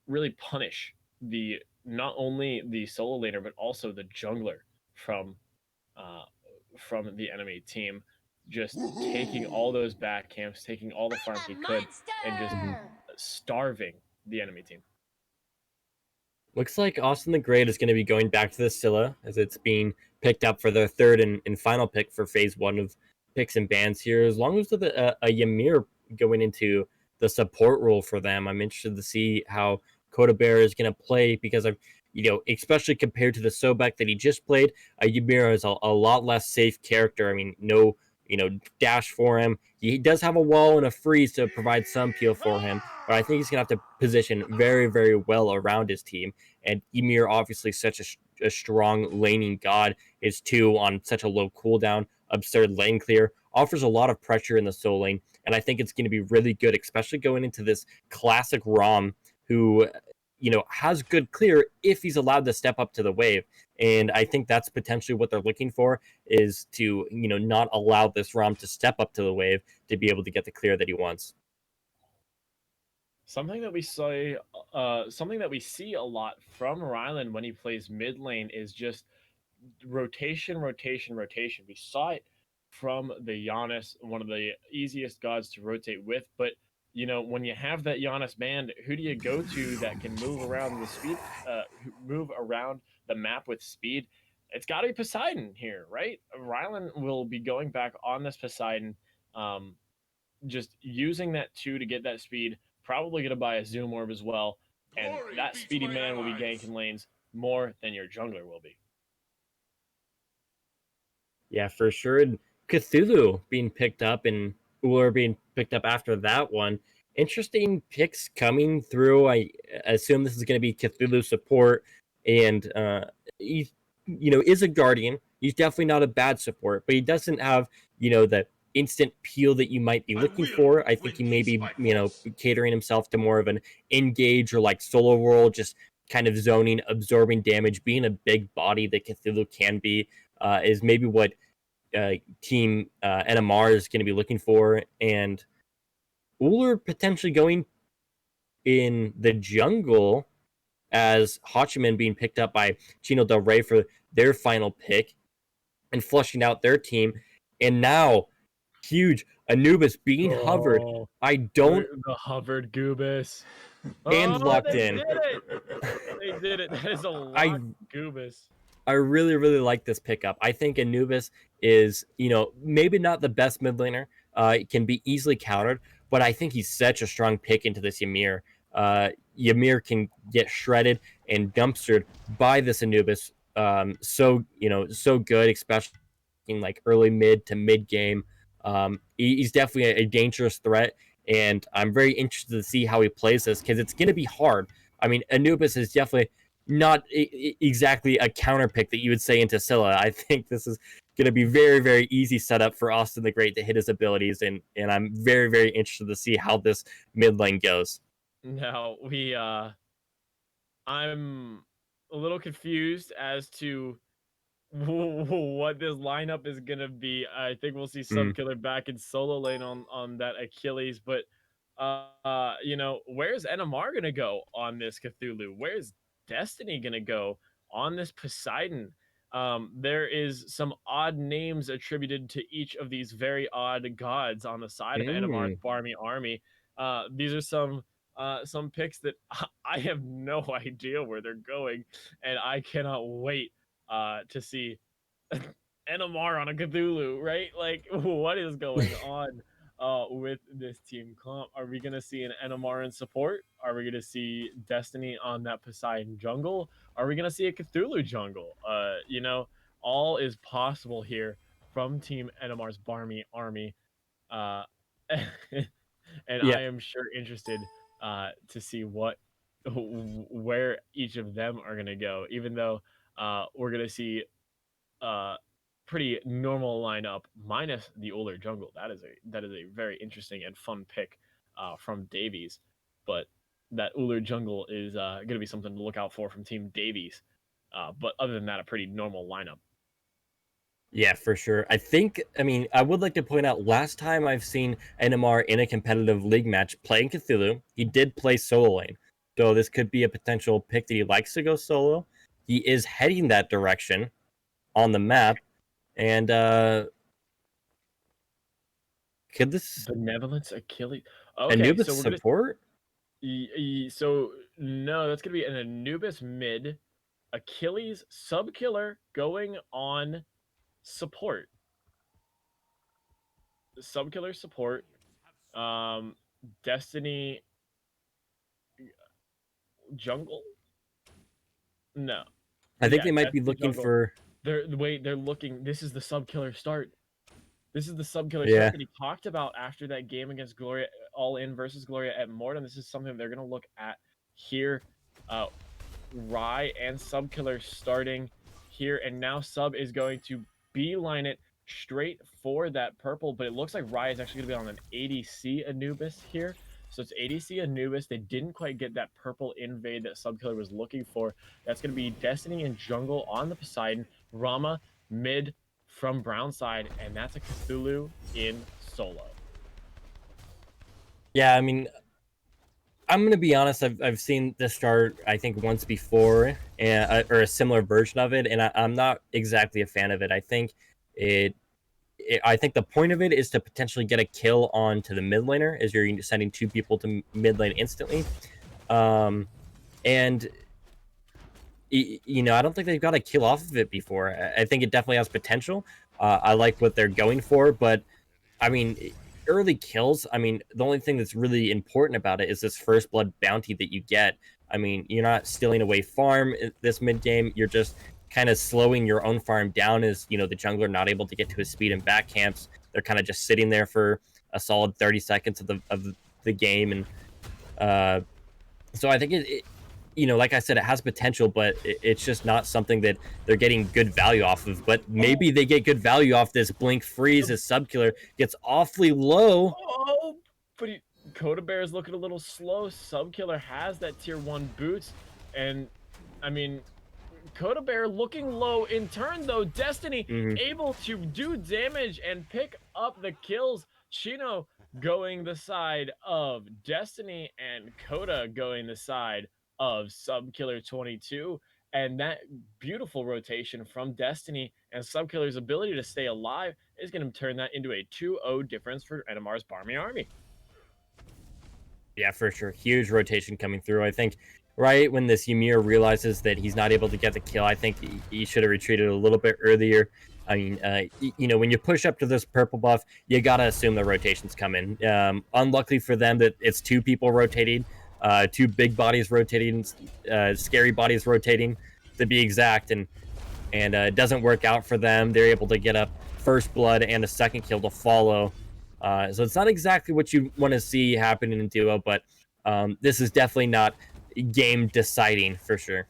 really punish the not only the solo laner but also the jungler from uh, from the enemy team, just taking all those back camps, taking all the farms he could, and just Mhm. starving the enemy team. Looks like Austin the Great is going to be going back to the Scylla as it's being picked up for their third and final pick for phase 1 of picks and bans here. As long as with a Ymir going into the support role for them, I'm interested to see how Coda Bear is going to play because I'm, especially compared to the Sobek that he just played, Ymir is a lot less safe character. I mean, no, dash for him. He does have a wall and a freeze to provide some peel for him, but I think he's going to have to position very, very well around his team. And Ymir, obviously, such a strong laning god, is 2 on such a low cooldown, absurd lane clear, offers a lot of pressure in the soul lane. And I think it's going to be really good, especially going into this classic ROM who, has good clear if he's allowed to step up to the wave. And I think that's potentially what they're looking for, is to, not allow this ROM to step up to the wave to be able to get the clear that he wants. Something that we see a lot from Rylan when he plays mid lane is just rotation, rotation, rotation. We saw it from the Giannis, one of the easiest gods to rotate with, but when you have that Giannis band, who do you go to that can move around the speed, move around the map with speed? It's got to be Poseidon here, right? Rylan will be going back on this Poseidon, um, just using that two to get that speed. Probably going to buy a Zoom Orb as well, and that speedy man will be ganking lanes more than your jungler will be. Yeah, for sure. And Cthulhu being picked up and Uller being picked up after that one. Interesting picks coming through. I assume this is going to be Cthulhu support, and he's is a guardian. He's definitely not a bad support, but he doesn't have the instant peel that you might be looking for. I think he may be catering himself to more of an engage or like solo role, just kind of zoning, absorbing damage, being a big body that Cthulhu can be. Is maybe what team NMR is going to be looking for, and Uller potentially going in the jungle as Hachiman being picked up by Chino Del Rey for their final pick and flushing out their team. And now, huge Anubis being hovered. I don't. The hovered Goobus. And locked they in. did it. They did it. That is a locked Goobus. I really, really like this pickup. I think Anubis is, maybe not the best mid laner. It can be easily countered, but I think he's such a strong pick into this Ymir. Ymir can get shredded and dumpstered by this Anubis. So good, especially in like early mid to mid game. He's definitely a dangerous threat, and I'm very interested to see how he plays this because it's going to be hard. I mean, Anubis is definitely not exactly a counter pick that you would say into Scylla. I think this is going to be very, very easy setup for Austin the Great to hit his abilities, and I'm very, very interested to see how this mid lane goes. Now I'm a little confused as to what this lineup is gonna be. I think we'll see Subkiller back in solo lane on that Achilles, but where's NMR gonna go on this Cthulhu? Where's Destiny gonna go on this Poseidon? There is some odd names attributed to each of these very odd gods on the side of NMR's Barmy army. These are some picks that I have no idea where they're going, and I cannot wait to see NMR on a Cthulhu, right? Like, what is going on with this team comp? Are we going to see an NMR in support? Are we going to see Destiny on that Poseidon jungle? Are we going to see a Cthulhu jungle? All is possible here from Team NMR's Barmy army. Uh, and Yeah, I am sure interested to see where each of them are going to go, even though we're going to see pretty normal lineup minus the older jungle. That is a very interesting and fun pick from Davies, but that Uller jungle is going to be something to look out for from Team Davies. But other than that, a pretty normal lineup. Yeah, for sure. I would like to point out last time I've seen NMR in a competitive league match playing Cthulhu, he did play solo lane. So this could be a potential pick that he likes to go solo. He is heading that direction on the map. And could this Benevolence Achilles? Okay, Anubis so we're gonna support? so no, that's gonna be an Anubis mid, Achilles sub killer going on support. Sub killer support. Um, Destiny jungle. No. I think Yeah, they might be Destiny looking jungle. for. They're looking. This is the sub killer start. This is the sub killer Yeah. start that he talked about after that game against Gloria, all in versus Gloria at Morden. This is something they're gonna look at here. Rye and sub killer starting here, and now sub is going to beeline it straight for that purple, but it looks like Rye is actually gonna be on an ADC Anubis here. So it's ADC Anubis. They didn't quite get that purple invade that Subkiller was looking for. That's going to be Destiny and Jungle on the Poseidon. Rama mid from brown side, and that's a Cthulhu in solo. Yeah, I mean, I'm gonna be honest. I've seen this start I think once before, and or a similar version of it, and I'm not exactly a fan of it. I think it I think the point of it is to potentially get a kill onto the mid laner as you're sending 2 people to mid lane instantly. And I don't think they've got a kill off of it before. I think it definitely has potential. I like what they're going for, but I mean, early kills. I mean, the only thing that's really important about it is this first blood bounty that you get. I mean, you're not stealing away farm this mid game. You're just kind of slowing your own farm down as the jungler not able to get to his speed and back camps. They're kind of just sitting there for a solid 30 seconds of the game, and so I think like I said, it has potential, but it's just not something that they're getting good value off of. But maybe they get good value off this blink freeze as Subkiller gets awfully low. Oh, but Coda Bear is looking a little slow. Subkiller has that tier 1 boots, and I mean, Coda Bear looking low in turn though. Destiny able to do damage and pick up the kills. Chino going the side of Destiny and Coda going the side of Subkiller 22. And that beautiful rotation from Destiny and Subkiller's ability to stay alive is going to turn that into a 2-0 difference for NMR's Barmy Army. Yeah, for sure. Huge rotation coming through. I think right when this Ymir realizes that he's not able to get the kill, I think he should have retreated a little bit earlier. I mean, when you push up to this purple buff, you got to assume the rotation's coming. Unlucky for them that it's 2 people rotating, 2 big bodies rotating, scary bodies rotating to be exact. And it doesn't work out for them. They're able to get up first blood and a second kill to follow. So it's not exactly what you want to see happening in duo, but this is definitely not game deciding for sure.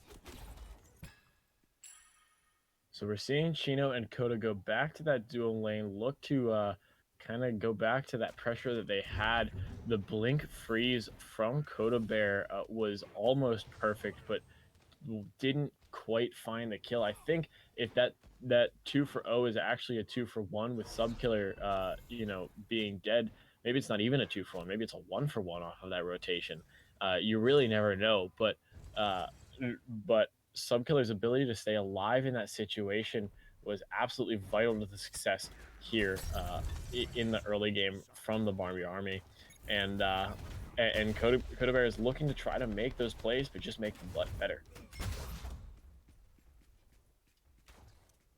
So we're seeing Chino and Coda go back to that dual lane, look to kind of go back to that pressure that they had. The blink freeze from Coda Bear was almost perfect, but didn't quite find the kill. I think if that 2 for 0 is actually a 2 for 1 with Subkiller, being dead, maybe it's not even a 2 for 1. Maybe it's a 1 for 1 off of that rotation. You really never know, but Subkiller's ability to stay alive in that situation was absolutely vital to the success here in the early game from the Barmy Army. And Coda Bear is looking to try to make those plays, but just make them better.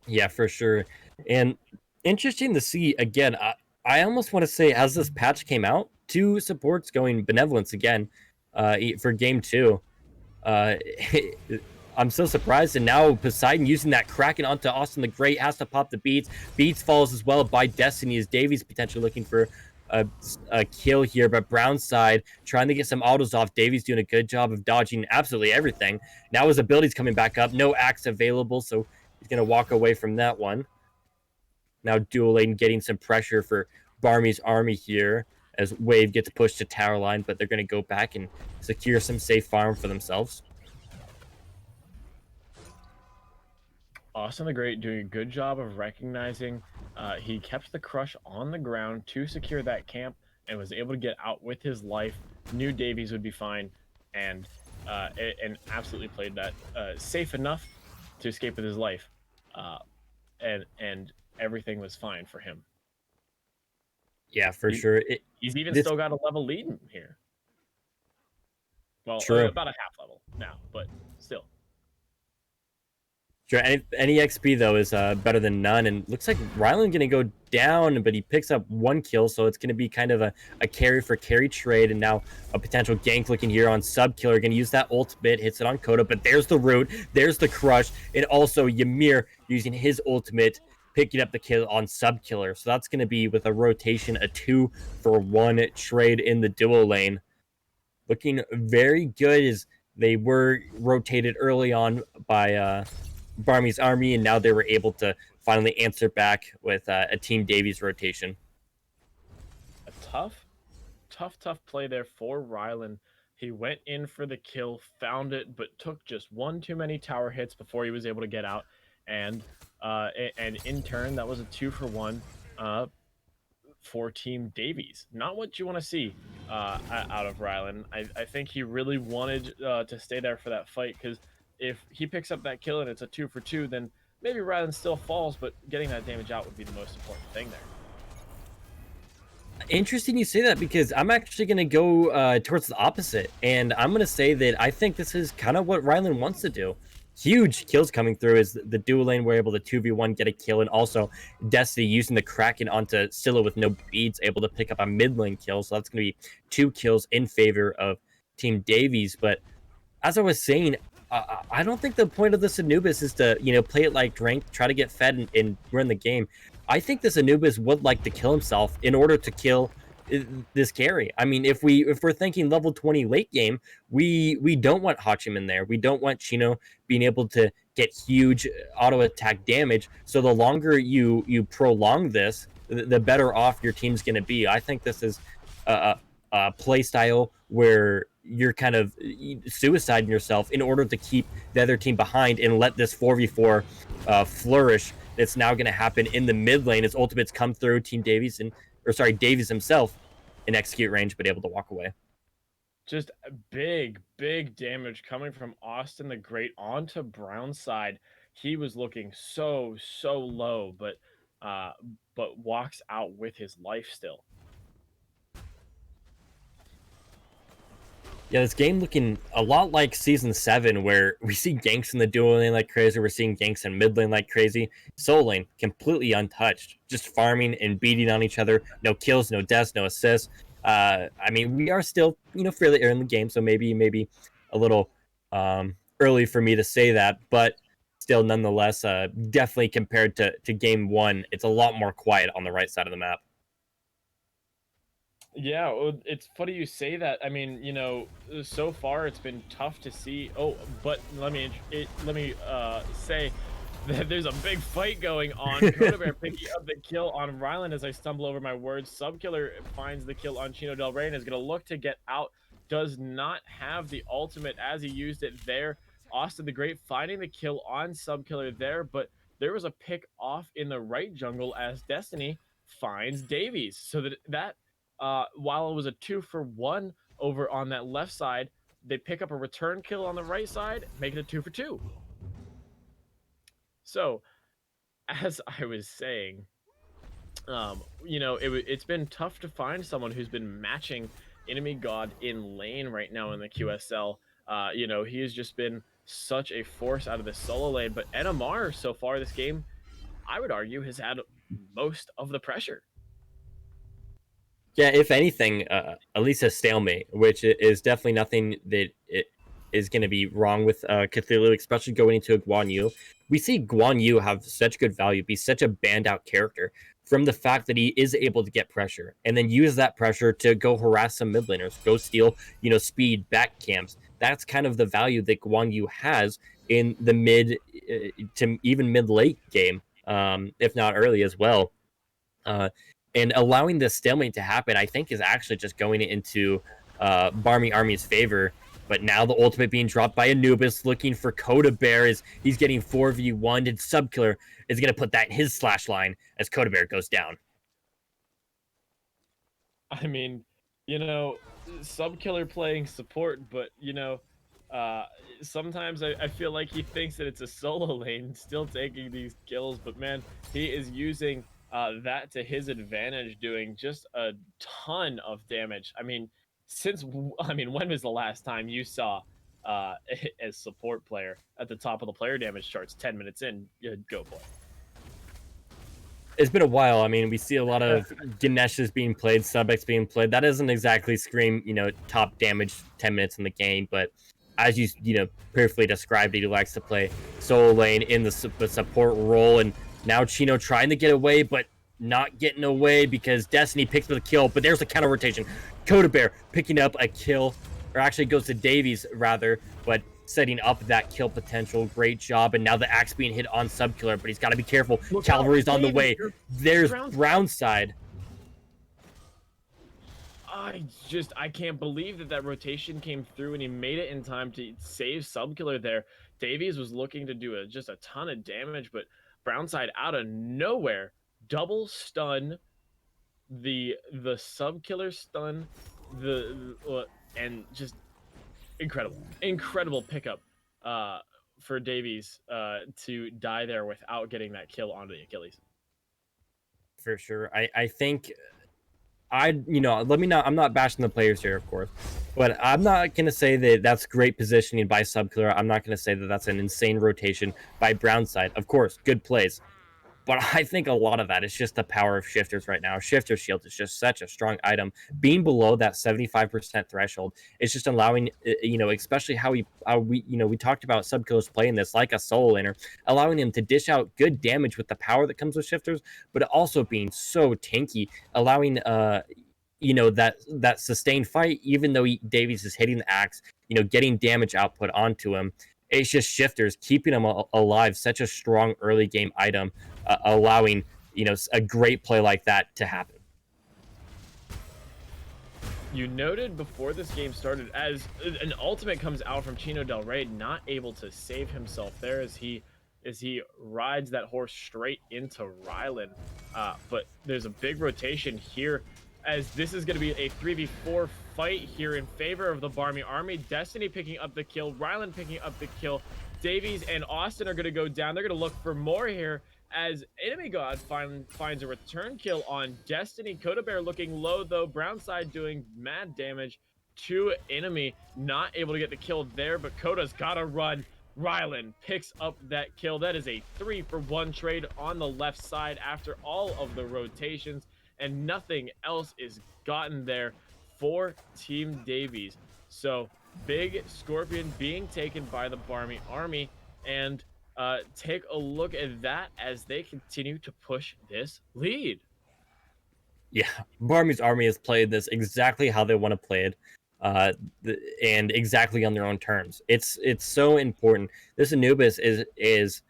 Yeah, for sure. And interesting to see again. I almost want to say, as this patch came out, 2 supports going benevolence again for game 2. I'm so surprised. And now Poseidon using that Kraken onto Austin the Great has to pop the beats. Beats falls as well by Destiny as Davies potentially looking for a kill here. But Brown's side trying to get some autos off. Davies doing a good job of dodging absolutely everything. Now his ability's coming back up. No axe available, so he's going to walk away from that one. Now dual lane getting some pressure for Barmy's army here as Wave gets pushed to tower line, but they're going to go back and secure some safe farm for themselves. Austin the Great doing a good job of recognizing he kept the crush on the ground to secure that camp and was able to get out with his life. Knew Davies would be fine, and absolutely played that safe enough to escape with his life, and everything was fine for him. Yeah, for sure. He's even still got a level lead in here. Well, about a half level now, but still. Sure. Any XP though is better than none, and looks like Rylan gonna go down, but he picks up 1 kill, so it's gonna be kind of a carry for carry trade, and now a potential gank looking here on Subkiller. Gonna use that ultimate, hits it on Coda, but there's the root, there's the crush, and also Ymir using his ultimate, picking up the kill on Subkiller. So that's gonna be with a rotation, a 2 for 1 trade in the duo lane. Looking very good as they were rotated early on by Barmy's army, and now they were able to finally answer back with a Team Davies rotation. A tough play there for Rylan. He went in for the kill, found it, but took just 1 too many tower hits before he was able to get out. And in turn, that was a 2 for 1 for Team Davies. Not what you want to see out of Rylan. I think he really wanted to stay there for that fight, because if he picks up that kill and it's a 2 for 2, then maybe Rylan still falls, but getting that damage out would be the most important thing there. Interesting you say that because I'm actually going to go towards the opposite. And I'm going to say that I think this is kind of what Rylan wants to do. Huge kills coming through as the dual lane were able to 2v1 get a kill. And also Destiny using the Kraken onto Scylla with no beads, able to pick up a mid lane kill. So that's going to be 2 kills in favor of Team Davies. But as I was saying, I don't think the point of this Anubis is to, play it like ranked, try to get fed and win the game. I think this Anubis would like to kill himself in order to kill this carry. I mean, if we're thinking level 20 late game, we don't want Hachiman there. We don't want Chino being able to get huge auto attack damage. So the longer you prolong this, the better off your team's going to be. I think this is a play style where you're kind of suiciding yourself in order to keep the other team behind and let this 4v4 flourish that's now going to happen in the mid lane as ultimates come through. Team Davies Davies himself in execute range, but able to walk away. Just big damage coming from Austin the Great onto Brown's side. He was looking so low, but walks out with his life still. Yeah, this game looking a lot like Season 7, where we see ganks in the dual lane like crazy, we're seeing ganks in mid lane like crazy. Solo lane, completely untouched, just farming and beating on each other. No kills, no deaths, no assists. I mean, we are still, fairly early in the game, so maybe a little early for me to say that, but still, nonetheless, definitely compared to Game 1, it's a lot more quiet on the right side of the map. Yeah, well, it's funny you say that. I mean, so far it's been tough to see. Oh, but let me say that there's a big fight going on. Codabear picking up the kill on Ryland as I stumble over my words. Subkiller finds the kill on Chino Del Rey and is going to look to get out. Does not have the ultimate as he used it there. Austin the Great finding the kill on Subkiller there, but there was a pick off in the right jungle as Destiny finds Davies. So that while it was a 2-for-1 over on that left side, they pick up a return kill on the right side, make it a 2-for-2. So, as I was saying, it's been tough to find someone who's been matching Enemy God in lane right now in the QSL. He has just been such a force out of the solo lane, but NMR so far this game, I would argue, has had most of the pressure. Yeah, if anything, at least a stalemate, which is definitely nothing that it is going to be wrong with Cthulhu, especially going into a Guan Yu. We see Guan Yu have such good value, be such a banned out character from the fact that he is able to get pressure and then use that pressure to go harass some mid laners, go steal, speed back camps. That's kind of the value that Guan Yu has in the mid to even mid late game, if not early as well. And allowing this stalemate to happen, I think, is actually just going into Barmy Army's favor. But now the ultimate being dropped by Anubis, looking for Coda Bear as he's getting 4v1, and Subkiller is going to put that in his slash line as Coda Bear goes down. I mean, Subkiller playing support, but sometimes I feel like he thinks that it's a solo lane, still taking these kills. But man, he is using that to his advantage, doing just a ton of damage. I mean, when was the last time you saw a support player at the top of the player damage charts 10 minutes in? Go boy. It's been a while. I mean, we see a lot of Ganesh's being played, Subex being played. That doesn't exactly scream, top damage 10 minutes in the game. But as you, perfectly described, he likes to play solo lane in the support role. And now Chino trying to get away, but not getting away because Destiny picks up the kill. But there's a counter rotation. Coda Bear picking up a kill, or actually goes to Davies rather, but setting up that kill potential. Great job. And now the axe being hit on Subkiller, but he's got to be careful. Look Cavalry's out, on the way. There's Brown's Brown's side. I can't believe that rotation came through and he made it in time to save Subkiller there. Davies was looking to do just a ton of damage, but Brownside out of nowhere double stun the Subkiller stun and just incredible pickup for Davies to die there without getting that kill onto the Achilles. For sure. I think let me not. I'm not bashing the players here, of course, but I'm not gonna say that that's great positioning by Subkiller. I'm not gonna say that that's an insane rotation by Brownside. Of course, good plays. But I think a lot of that is just the power of shifters right now. Shifter shield is just such a strong item. Being below that 75% threshold, it's just allowing, especially how we talked about Subkillers playing this like a solo laner, allowing him to dish out good damage with the power that comes with shifters, but also being so tanky, allowing that sustained fight, even though Davies is hitting the axe, getting damage output onto him. It's just shifters keeping him alive. Such a strong early game item, allowing a great play like that to happen. You noted before this game started, as an ultimate comes out from Chino Del Rey, not able to save himself there as he rides that horse straight into Rylan. But there's a big rotation here, as this is going to be a 3v4 fight here in favor of the Barmy Army. Destiny picking up the kill, Rylan picking up the kill. Davies and Austin are going to go down. They're going to look for more here, as Enemy God finds a return kill on Destiny. Coda Bear looking low, though. Brownside doing mad damage to Enemy. Not able to get the kill there, but Coda's got to run. Rylan picks up that kill. That is a 3-for-1 trade on the left side after all of the rotations, and nothing else is gotten there for Team Davies. So big Scorpion being taken by the Barmy Army, and take a look at that as they continue to push this lead. Yeah, Barmy's Army has played this exactly how they want to play it, and exactly on their own terms. It's so important. This Anubis is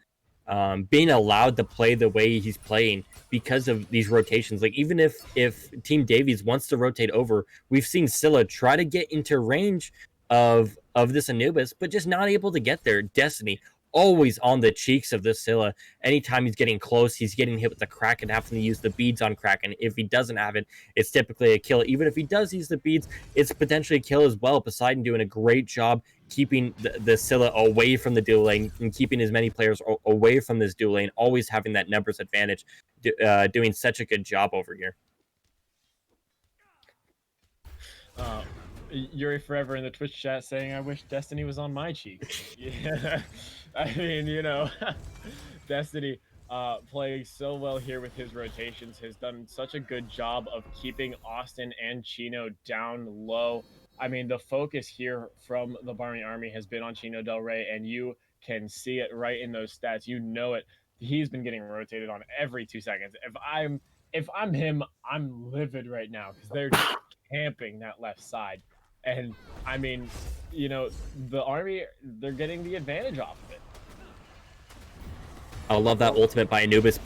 being allowed to play the way he's playing because of these rotations. Like, even if Team Davies wants to rotate over, we've seen Scylla try to get into range of this Anubis, but just not able to get there. Destiny always on the cheeks of this Scylla. Anytime he's getting close, he's getting hit with the Kraken, having to use the beads on Kraken. If he doesn't have it, it's typically a kill. Even if he does use the beads, it's potentially a kill as well. Poseidon doing a great job keeping the Scylla away from the dual lane and keeping as many players away from this dual lane, always having that numbers advantage, doing such a good job over here. Yuri Forever in the Twitch chat saying, I wish Destiny was on my cheek. Yeah, I mean, Destiny playing so well here with his rotations, has done such a good job of keeping Austin and Chino down low. I mean, the focus here from the Barmy Army has been on Chino Del Rey, and you can see it right in those stats. You know it. He's been getting rotated on every 2 seconds. If I'm him, I'm livid right now because they're camping that left side. And I mean, the Army, they're getting the advantage off of it. I love that ultimate by Anubis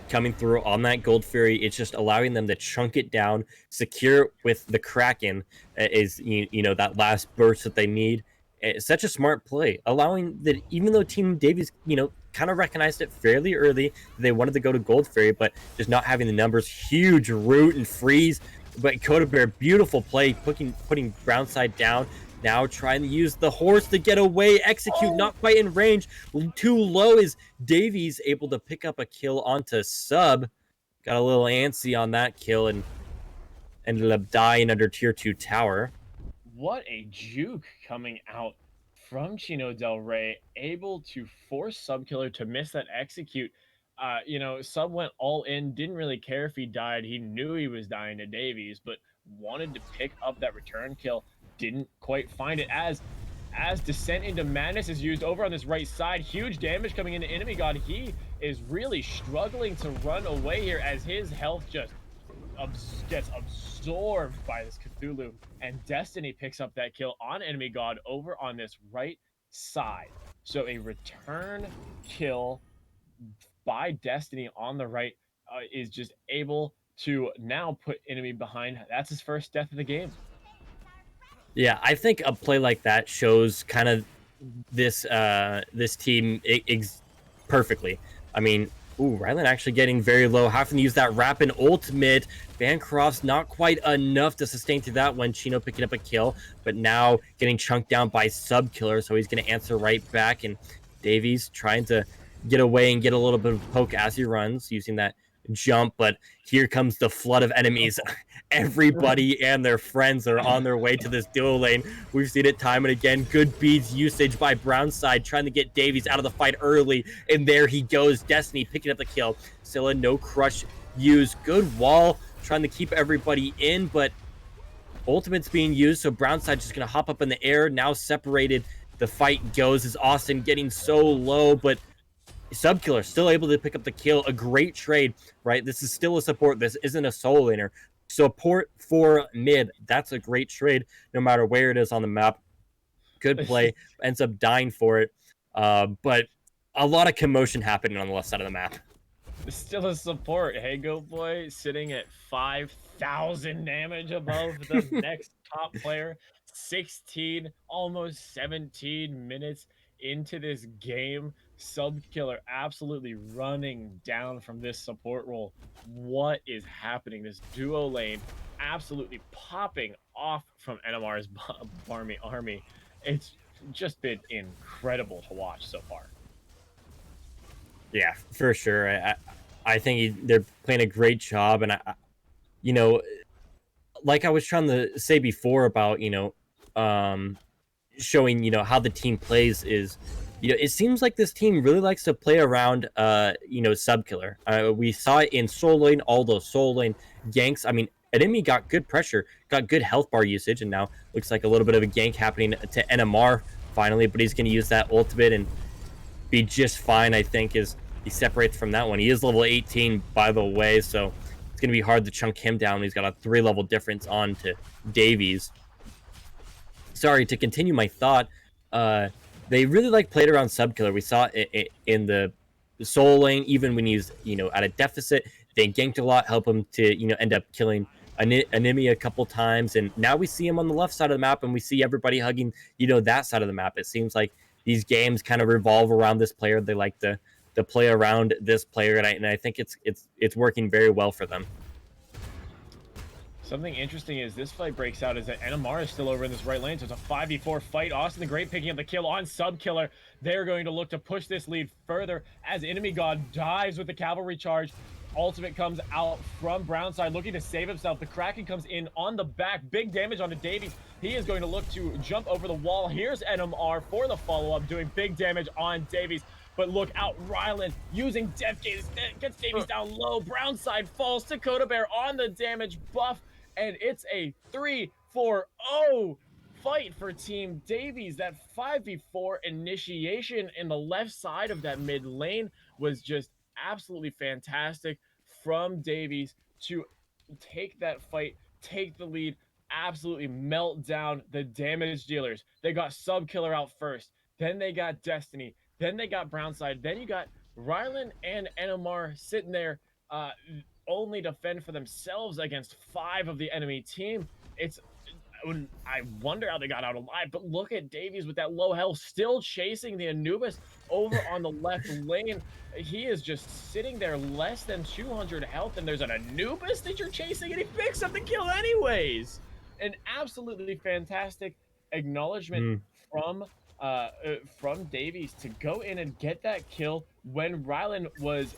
coming through on that Gold Fury. It's just allowing them to chunk it down, secure with the Kraken is that last burst that they need. It's such a smart play, allowing that, even though Team Davies kind of recognized it fairly early, they wanted to go to Gold Fury, but just not having the numbers. Huge root and freeze, but Coda Bear, beautiful play, putting Brownside down. Now trying to use the horse to get away, execute, not quite in range. Too low. Is Davies able to pick up a kill onto Sub? Got a little antsy on that kill and ended up dying under tier 2 tower. What a juke coming out from Chino Del Rey, able to force Subkiller to miss that execute. Sub went all in, didn't really care if he died. He knew he was dying to Davies, but wanted to pick up that return kill. Didn't quite find it as Descent into Madness is used over on this right side. Huge damage coming into Enemy God. He is really struggling to run away here as his health just gets absorbed by this Cthulhu, and Destiny picks up that kill on Enemy God over on this right side. So a return kill by Destiny on the right is just able to now put Enemy behind. That's his first death of the game. Yeah, I think a play like that shows kind of this team perfectly. I mean, Rylan actually getting very low, having to use that rapid ultimate. Bancroft's not quite enough to sustain through that one. Chino picking up a kill, but now getting chunked down by Subkiller, so he's going to answer right back. And Davies trying to get away and get a little bit of poke as he runs, using that jump, but here comes the flood of enemies. Everybody and their friends are on their way to this duo lane. We've seen it time and again. Good beads usage by Brownside, trying to get Davies out of the fight early, and there he goes. Destiny picking up the kill. Scylla, no crush used. Good wall, trying to keep everybody in, but ultimate's being used, so Brownside just gonna hop up in the air. Now separated, the fight goes. Is Austin getting so low, but Subkiller still able to pick up the kill. A great trade, right? This is still a support. This isn't a solo laner. Support for mid. That's a great trade, no matter where it is on the map. Good play. Ends up dying for it. But a lot of commotion happening on the left side of the map. Still a support. Hey, Go Boy sitting at 5,000 damage above the next top player. 16, almost 17 minutes into this game. Subkiller absolutely running down from this support role. What is happening? This duo lane absolutely popping off from NMR's Barmy army. It's just been incredible to watch so far. Yeah, for sure. I think they're playing a great job, and you know, like I was trying to say before about showing how the team plays is, it seems like this team really likes to play around Subkiller. We saw it in Soul Lane, all those Soul Lane ganks. I mean, Enemy got good pressure, got good health bar usage, and now looks like a little bit of a gank happening to NMR finally, but he's going to use that ultimate and be just fine, I think, as he separates from that one. He is level 18, by the way, so it's going to be hard to chunk him down. He's got a 3-level difference on to Davies. Sorry, to continue my thought, they really played around Subkiller. We saw it in the Soul Lane, even when he's at a deficit. They ganked a lot, help him to end up killing Enemy a couple times, and now we see him on the left side of the map, and we see everybody hugging that side of the map. It seems like these games kind of revolve around this player. They like to play around this player, and I think it's working very well for them. Something interesting is this fight breaks out is that NMR is still over in this right lane, so it's a 5v4 fight. Austin the Great picking up the kill on Subkiller. They're going to look to push this lead further as Enemy God dives with the cavalry charge. Ultimate comes out from Brownside, looking to save himself. The Kraken comes in on the back. Big damage onto Davies. He is going to look to jump over the wall. Here's NMR for the follow-up, doing big damage on Davies. But look out, Rylan using Death Gaze, gets Davies down low. Brownside falls to Coda Bear on the damage buff. And it's a 3-4-0 fight for Team Davies. That 5v4 initiation in the left side of that mid lane was just absolutely fantastic from Davies to take that fight, take the lead, absolutely melt down the damage dealers. They got Subkiller out first, then they got Destiny, then they got Brownside, then you got Rylan and NMR sitting there only to fend for themselves against 5 of the enemy team. I wonder how they got out alive, but look at Davies with that low health, still chasing the Anubis over on the left lane. He is just sitting there less than 200 health, and there's an Anubis that you're chasing, and he picks up the kill anyways. An absolutely fantastic acknowledgement from Davies to go in and get that kill when Rylan was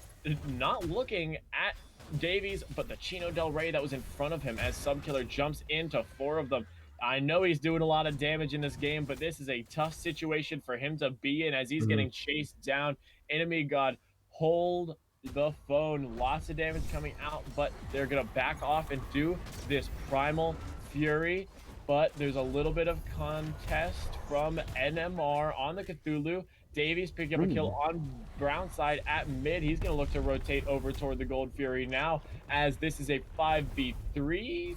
not looking at Davies, but the Chino Del Rey that was in front of him as Subkiller jumps into 4 of them. I know he's doing a lot of damage in this game, but this is a tough situation for him to be in as he's getting chased down. Enemy God, hold the phone. Lots of damage coming out, but they're going to back off and do this Primal Fury. But there's a little bit of contest from NMR on the Cthulhu. Davies picking up a kill on Brownside at mid. He's going to look to rotate over toward the Gold Fury now, as this is a 5v3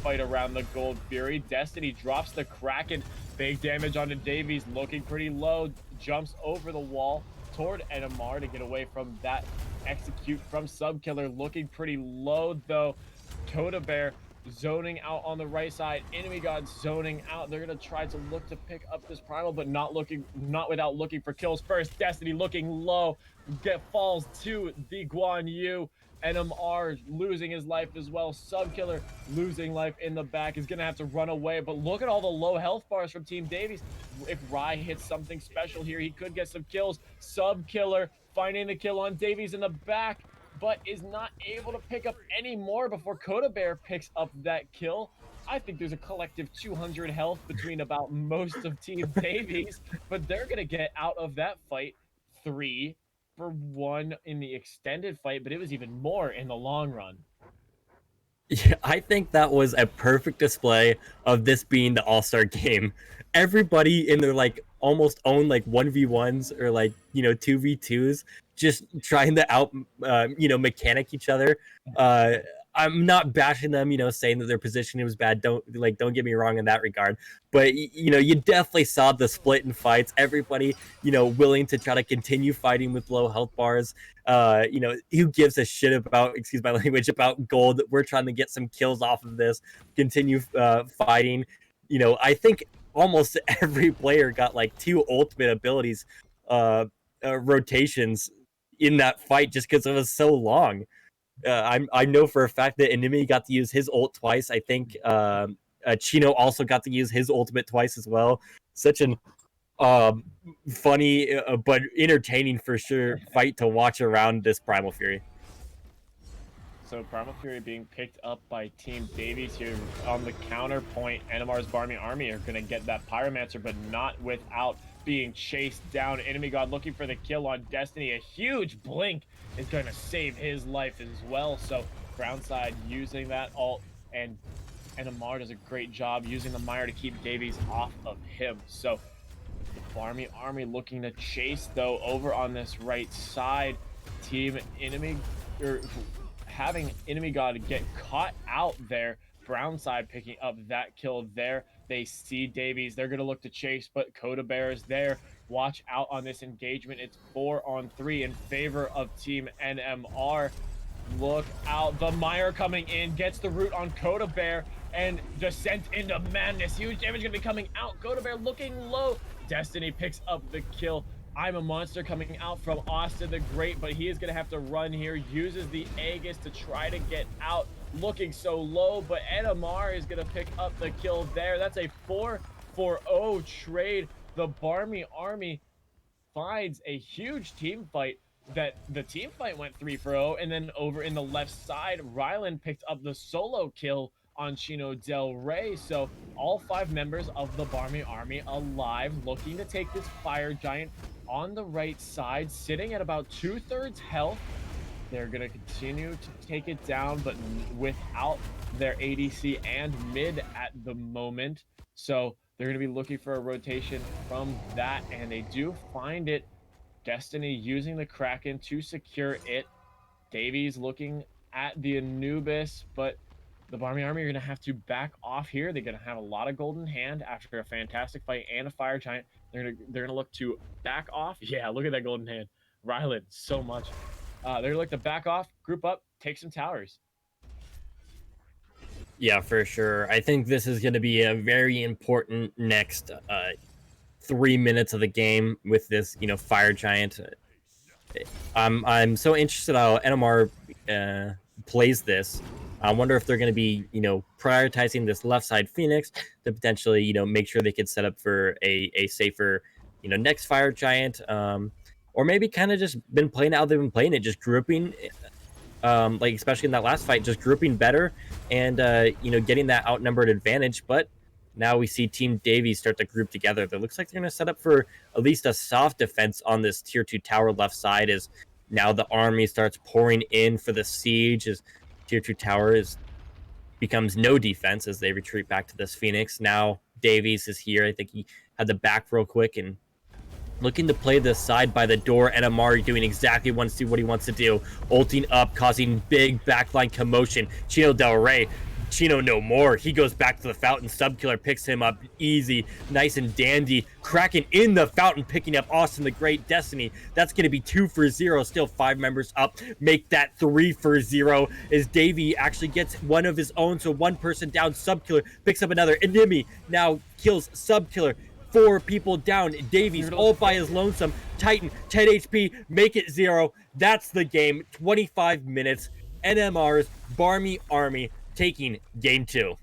fight around the Gold Fury. Destiny drops the Kraken. Big damage onto Davies, looking pretty low. Jumps over the wall toward NMR to get away from that execute from Subkiller. Looking pretty low, though. Coda Bear zoning out on the right side. Enemy God zoning out. They're gonna try to look to pick up this primal, but not without looking for kills first. Destiny looking low, falls to the Guan Yu. NMR losing his life as well. Subkiller losing life in the back, is gonna have to run away. But look at all the low health bars from Team Davies. If Rye hits something special here, he could get some kills. Subkiller finding the kill on Davies in the back, but is not able to pick up any more before Coda Bear picks up that kill. I think there's a collective 200 health between about most of Team Davies, but they're going to get out of that fight 3-1 in the extended fight, but it was even more in the long run. Yeah, I think that was a perfect display of this being the All-Star game. Everybody in their like almost own like 1v1s or like 2v2s, just trying to out mechanic each other. I'm not bashing them, saying that their positioning was bad. Don't get me wrong in that regard. But you definitely saw the split in fights. Everybody, willing to try to continue fighting with low health bars. Who gives a shit about, excuse my language, about gold? We're trying to get some kills off of this. Continue fighting. I think almost every player got like 2 ultimate abilities, rotations in that fight just because it was so long. I know for a fact that Enemy got to use his ult twice. I think Chino also got to use his ultimate twice as well. Such an funny but entertaining for sure fight to watch around this Primal Fury. So Primal Fury being picked up by Team Davies here on the counterpoint. NMR's Barmy Army are going to get that Pyromancer, but not without being chased down. Enemy God looking for the kill on Destiny. A huge blink is going to save his life as well. So Brownside using that ult, and NMR does a great job using the Mire to keep Davies off of him. So the Barmy Army looking to chase though over on this right side. Team Enemy, or having Enemy God get caught out there. Brownside picking up that kill there. They see Davies. They're going to look to chase, but Coda Bear is there. Watch out on this engagement. It's 4-on-3 in favor of Team NMR. Look out. The Mire coming in. Gets the root on Coda Bear. And Descent into Madness. Huge damage going to be coming out. Coda Bear looking low. Destiny picks up the kill. I'm a Monster coming out from Austin the Great, but he is going to have to run here. Uses the Aegis to try to get out. Looking so low, but NMR is going to pick up the kill there. That's a 4-4-0 trade. The Barmy Army finds a huge team fight. That the team fight went 3-0, and then over in the left side, Rylan picked up the solo kill on Chino Del Rey. So all 5 members of the Barmy Army alive, looking to take this Fire Giant on the right side, sitting at about 2/3 health. They're going to continue to take it down, but without their ADC and mid at the moment. So they're going to be looking for a rotation from that, and they do find it. Destiny using the Kraken to secure it. Davies looking at the Anubis, but the Barmy Army are going to have to back off here. They're going to have a lot of golden hand after a fantastic fight and a Fire Giant. They're going to look to back off. Yeah, look at that golden hand. Rylan, so much. They're going to look to back off, group up, take some towers. Yeah, for sure. I think this is going to be a very important next 3 minutes of the game with this, Fire Giant. I'm so interested how NMR plays this. I wonder if they're going to be, prioritizing this left side Phoenix to potentially, make sure they could set up for a safer, next Fire Giant. Or maybe kind of just been playing how they've been playing it, just grouping, like especially in that last fight, just grouping better and, getting that outnumbered advantage. But now we see Team Davies start to group together. It looks like they're going to set up for at least a soft defense on this tier 2 tower left side, as now the army starts pouring in for the siege, as tier 2 tower becomes no defense as they retreat back to this Phoenix. Now Davies is here. I think he had the back real quick and looking to play the side by the door. NMR doing exactly what he wants to do. Ulting up, causing big backline commotion. Chino Del Rey Chino no more. He goes back to the fountain. Subkiller picks him up easy, nice and dandy. Kraken in the fountain, picking up Austin the Great. Destiny. That's going to be 2 for 0. Still 5 members up. Make that 3 for 0 as Davey actually gets one of his own. So 1 person down. Subkiller picks up another. Enemy now kills Subkiller. 4 people down. Davies all by his lonesome. Titan, 10 HP, make it 0. That's the game. 25 minutes. NMR's Barmy Army taking game 2.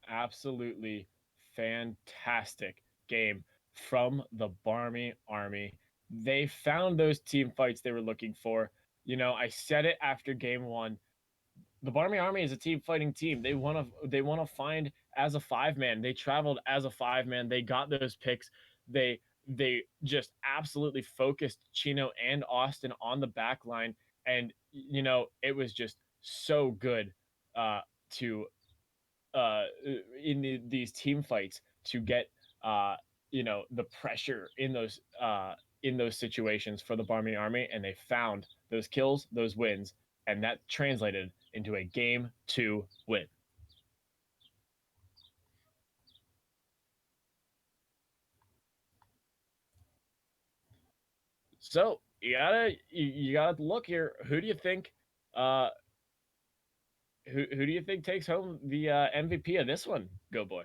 Absolutely fantastic game from the Barmy Army. They found those team fights they were looking for. You know, I said it after game 1. The Barmy Army is a team fighting team. They want to find as a 5-man. They traveled as a 5-man. They got those picks. They just absolutely focused Chino and Austin on the back line, and you know, it was just so good to in these team fights to get you know, the pressure in those situations for the Barmy Army, and they found those kills, those wins, and that translated into a game 2 win. So you gotta look here. Who do you think who do you think takes home the MVP of this one, Go Boy?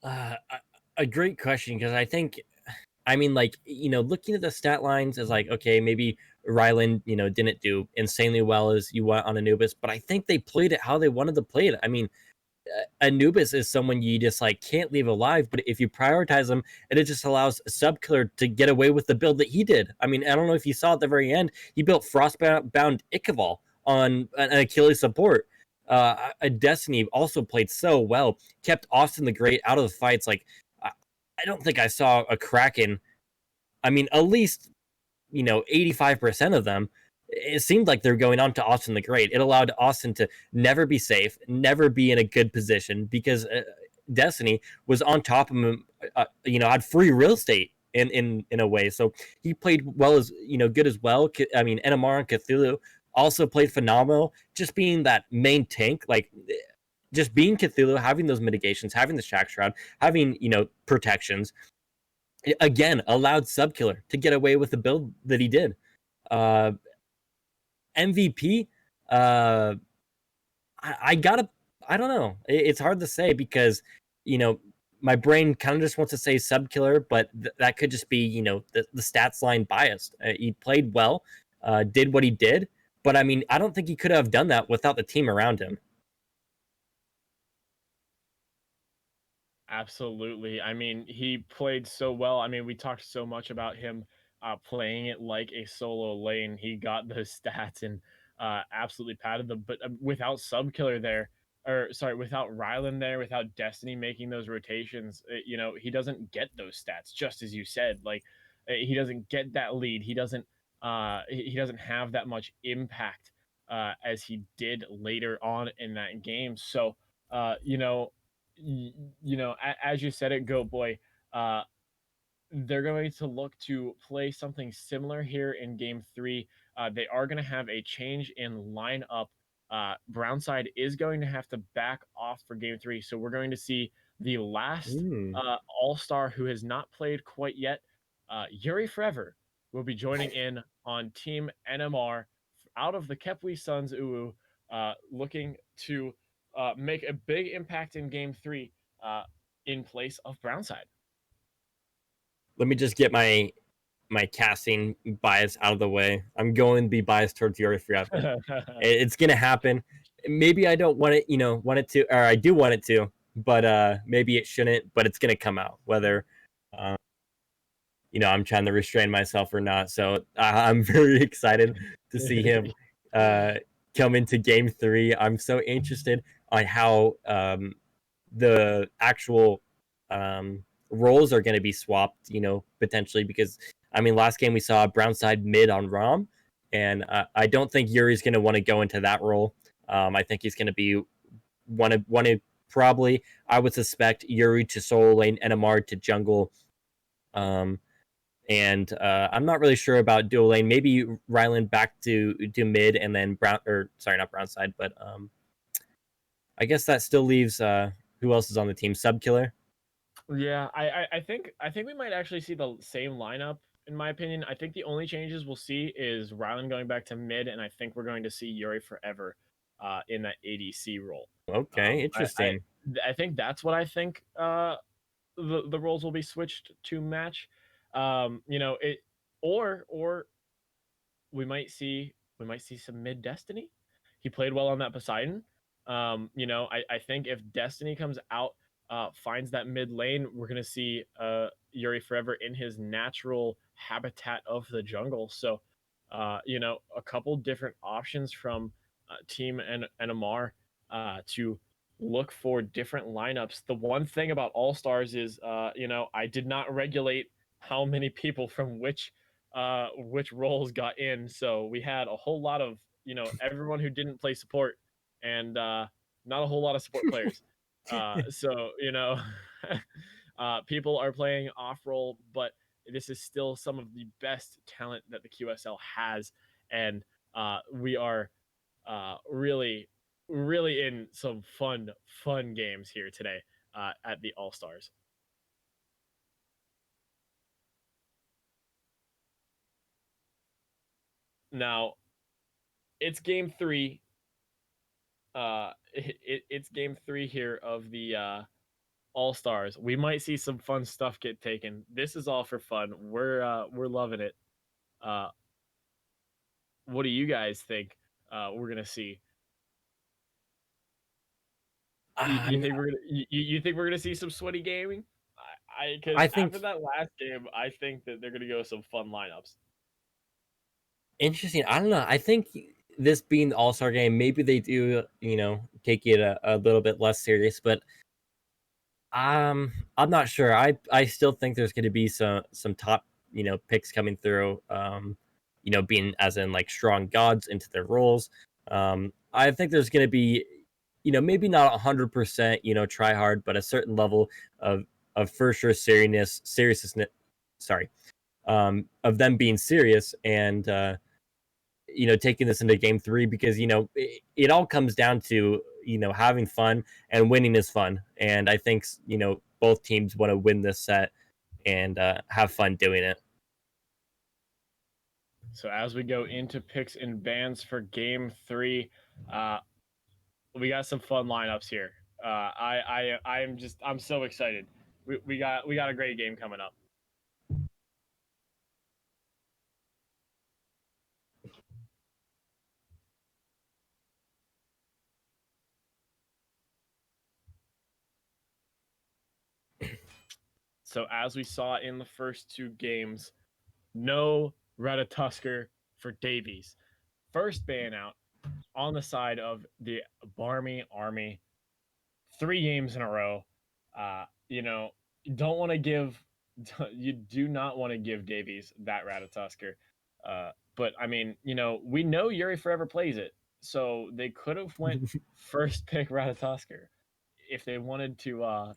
A great question, because I think, I mean, like, you know, looking at the stat lines is like, okay, maybe Ryland, you know, didn't do insanely well as you want on Anubis, but I think they played it how they wanted to play it. I mean, Anubis is someone you just like can't leave alive, but if you prioritize them, and it just allows Subkiller to get away with the build that he did. I mean, I don't know if you saw at the very end, he built Frostbound Ichabod on an Achilles support. Destiny also played so well, kept Austin the Great out of the fights. Like, I don't think I saw a Kraken. I mean, at least, you know, 85% of them, it seemed like they're going on to Austin the Great. It allowed Austin to never be safe, never be in a good position, because Destiny was on top of him, you know, had free real estate in a way. So he played well, as, you know, good as well. I mean, NMR and Cthulhu also played phenomenal, just being that main tank, like just being Cthulhu, having those mitigations, having the Shack Shroud, having, you know, protections, again allowed Subkiller to get away with the build that he did. Uh, MVP, uh, I gotta, I don't know. It's hard to say because, you know, my brain kind of just wants to say Subkiller, but that could just be, you know, the stats line biased. He played well, did what he did, but I mean, I don't think he could have done that without the team around him. Absolutely. I mean, he played so well. I mean, we talked so much about him playing it like a solo lane. He got those stats and absolutely padded them. But without Subkiller there, or sorry, without Ryland there, without Destiny making those rotations, you know, he doesn't get those stats. Just as you said, like he doesn't get that lead. He doesn't have that much impact as he did later on in that game. So you know, you know, as you said it, Go Boy, uh, they're going to look to play something similar here in game 3. They are going to have a change in lineup. Brownside is going to have to back off for game 3. So we're going to see the last Mm. all-star who has not played quite yet. Yuri Forever will be joining in on Team NMR out of the Kepwi Suns UU, looking to make a big impact in game 3 in place of Brownside. Let me just get my casting bias out of the way. I'm going to be biased towards Yuri forever. It's gonna happen. Maybe I don't want it, you know, want it to, or I do want it to, but maybe it shouldn't. But it's gonna come out, whether um, you know, I'm trying to restrain myself or not. So I'm very excited to see him uh, come into Game 3. I'm so interested on how the actual roles are going to be swapped, you know, potentially, because I mean, last game we saw Brownside mid on Rom, and I don't think Yuri's going to want to go into that role. I think he's going to be one of probably, I would suspect, Yuri to solo lane, NMR to jungle, um, And I'm not really sure about dual lane. Maybe Ryland back to mid, and then Brown, or sorry, not Brown side, but I guess that still leaves who else is on the team? Sub Killer. Yeah, I think we might actually see the same lineup in my opinion. I think the only changes we'll see is Rylan going back to mid, and I think we're going to see Yuri forever in that ADC role. Okay, I, I interesting. I think that's what I think the roles will be switched to match. It or we might see some mid Destiny. He played well on that Poseidon. I think if Destiny comes out, finds that mid lane, we're gonna see Yuri forever in his natural habitat of the jungle. So, a couple different options from Team and Amar to look for different lineups. The one thing about All Stars is, I did not regulate how many people from which roles got in. So we had a whole lot of everyone who didn't play support, and not a whole lot of support players. So people are playing off role, but this is still some of the best talent that the QSL has, and we are really, really in some fun games here today at the All Stars. Now it's game three. It's game three here of the All Stars. We might see some fun stuff get taken. This is all for fun. We're loving it. Uh, what do you guys think we're gonna see? You I'm, think you think we're gonna see some sweaty gaming? Because I after think that last game, I think that they're gonna go some fun lineups. interesting. I don't know. I think this being the All Star game, maybe they do, take it a little bit less serious. But I'm not sure. I still think there's going to be some top picks coming through. Being as in like strong gods into their roles. I think there's going to be, maybe not 100%, try hard, but a certain level of for sure seriousness. Sorry, of them being serious and taking this into game three, because it all comes down to having fun, and winning is fun. And I think both teams want to win this set and have fun doing it. So as we go into picks and bans for game three, uh, we got some fun lineups here. I'm so excited. We got a great game coming up. So as we saw in the first two games, no Ratatusker for Davies. First ban out on the side of the Barmy Army. 3 games in a row. You don't want to give, you do not want to give Davies that Ratatusker. But I mean, we know Yuri Forever plays it, so they could have went first pick Ratatusker if they wanted to,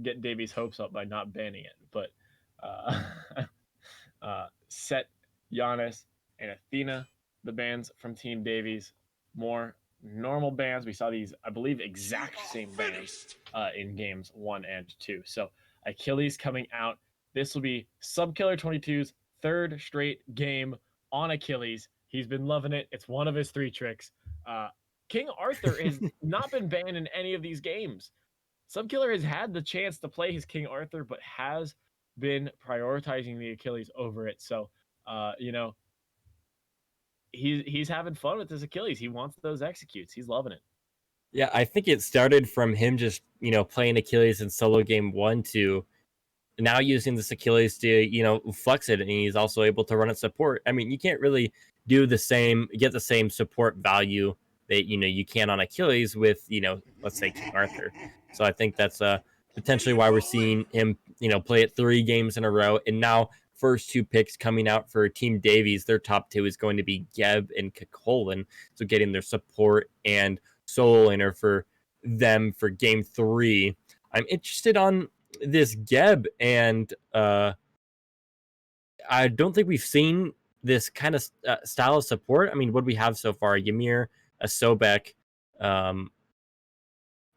get Davies' hopes up by not banning it. But uh, Set, Giannis, and Athena, the bans from Team Davies. More normal bans. We saw these, I believe, exact same bans in games 1 and 2. So Achilles coming out. This will be Subkiller 22's third straight game on Achilles. He's been loving it. It's one of his 3 tricks. King Arthur has not been banned in any of these games. Subkiller has had the chance to play his King Arthur, but has been prioritizing the Achilles over it. So, uh, you know, he's having fun with his Achilles. He wants those executes. He's loving it. Yeah, I think it started from him just playing Achilles in solo game one to now using this Achilles to flex it, and he's also able to run it support. I mean, you can't really get the same support value that you can on Achilles with let's say King Arthur. So I think that's potentially why we're seeing him play it 3 games in a row, and now first 2 picks coming out for Team Davies. Their top 2 is going to be Geb and Kakolin, so getting their support and solo laner for them for game 3. I'm interested on this Geb, and I don't think we've seen this kind of style of support. I mean, what do we have so far? Ymir, a Sobek, um,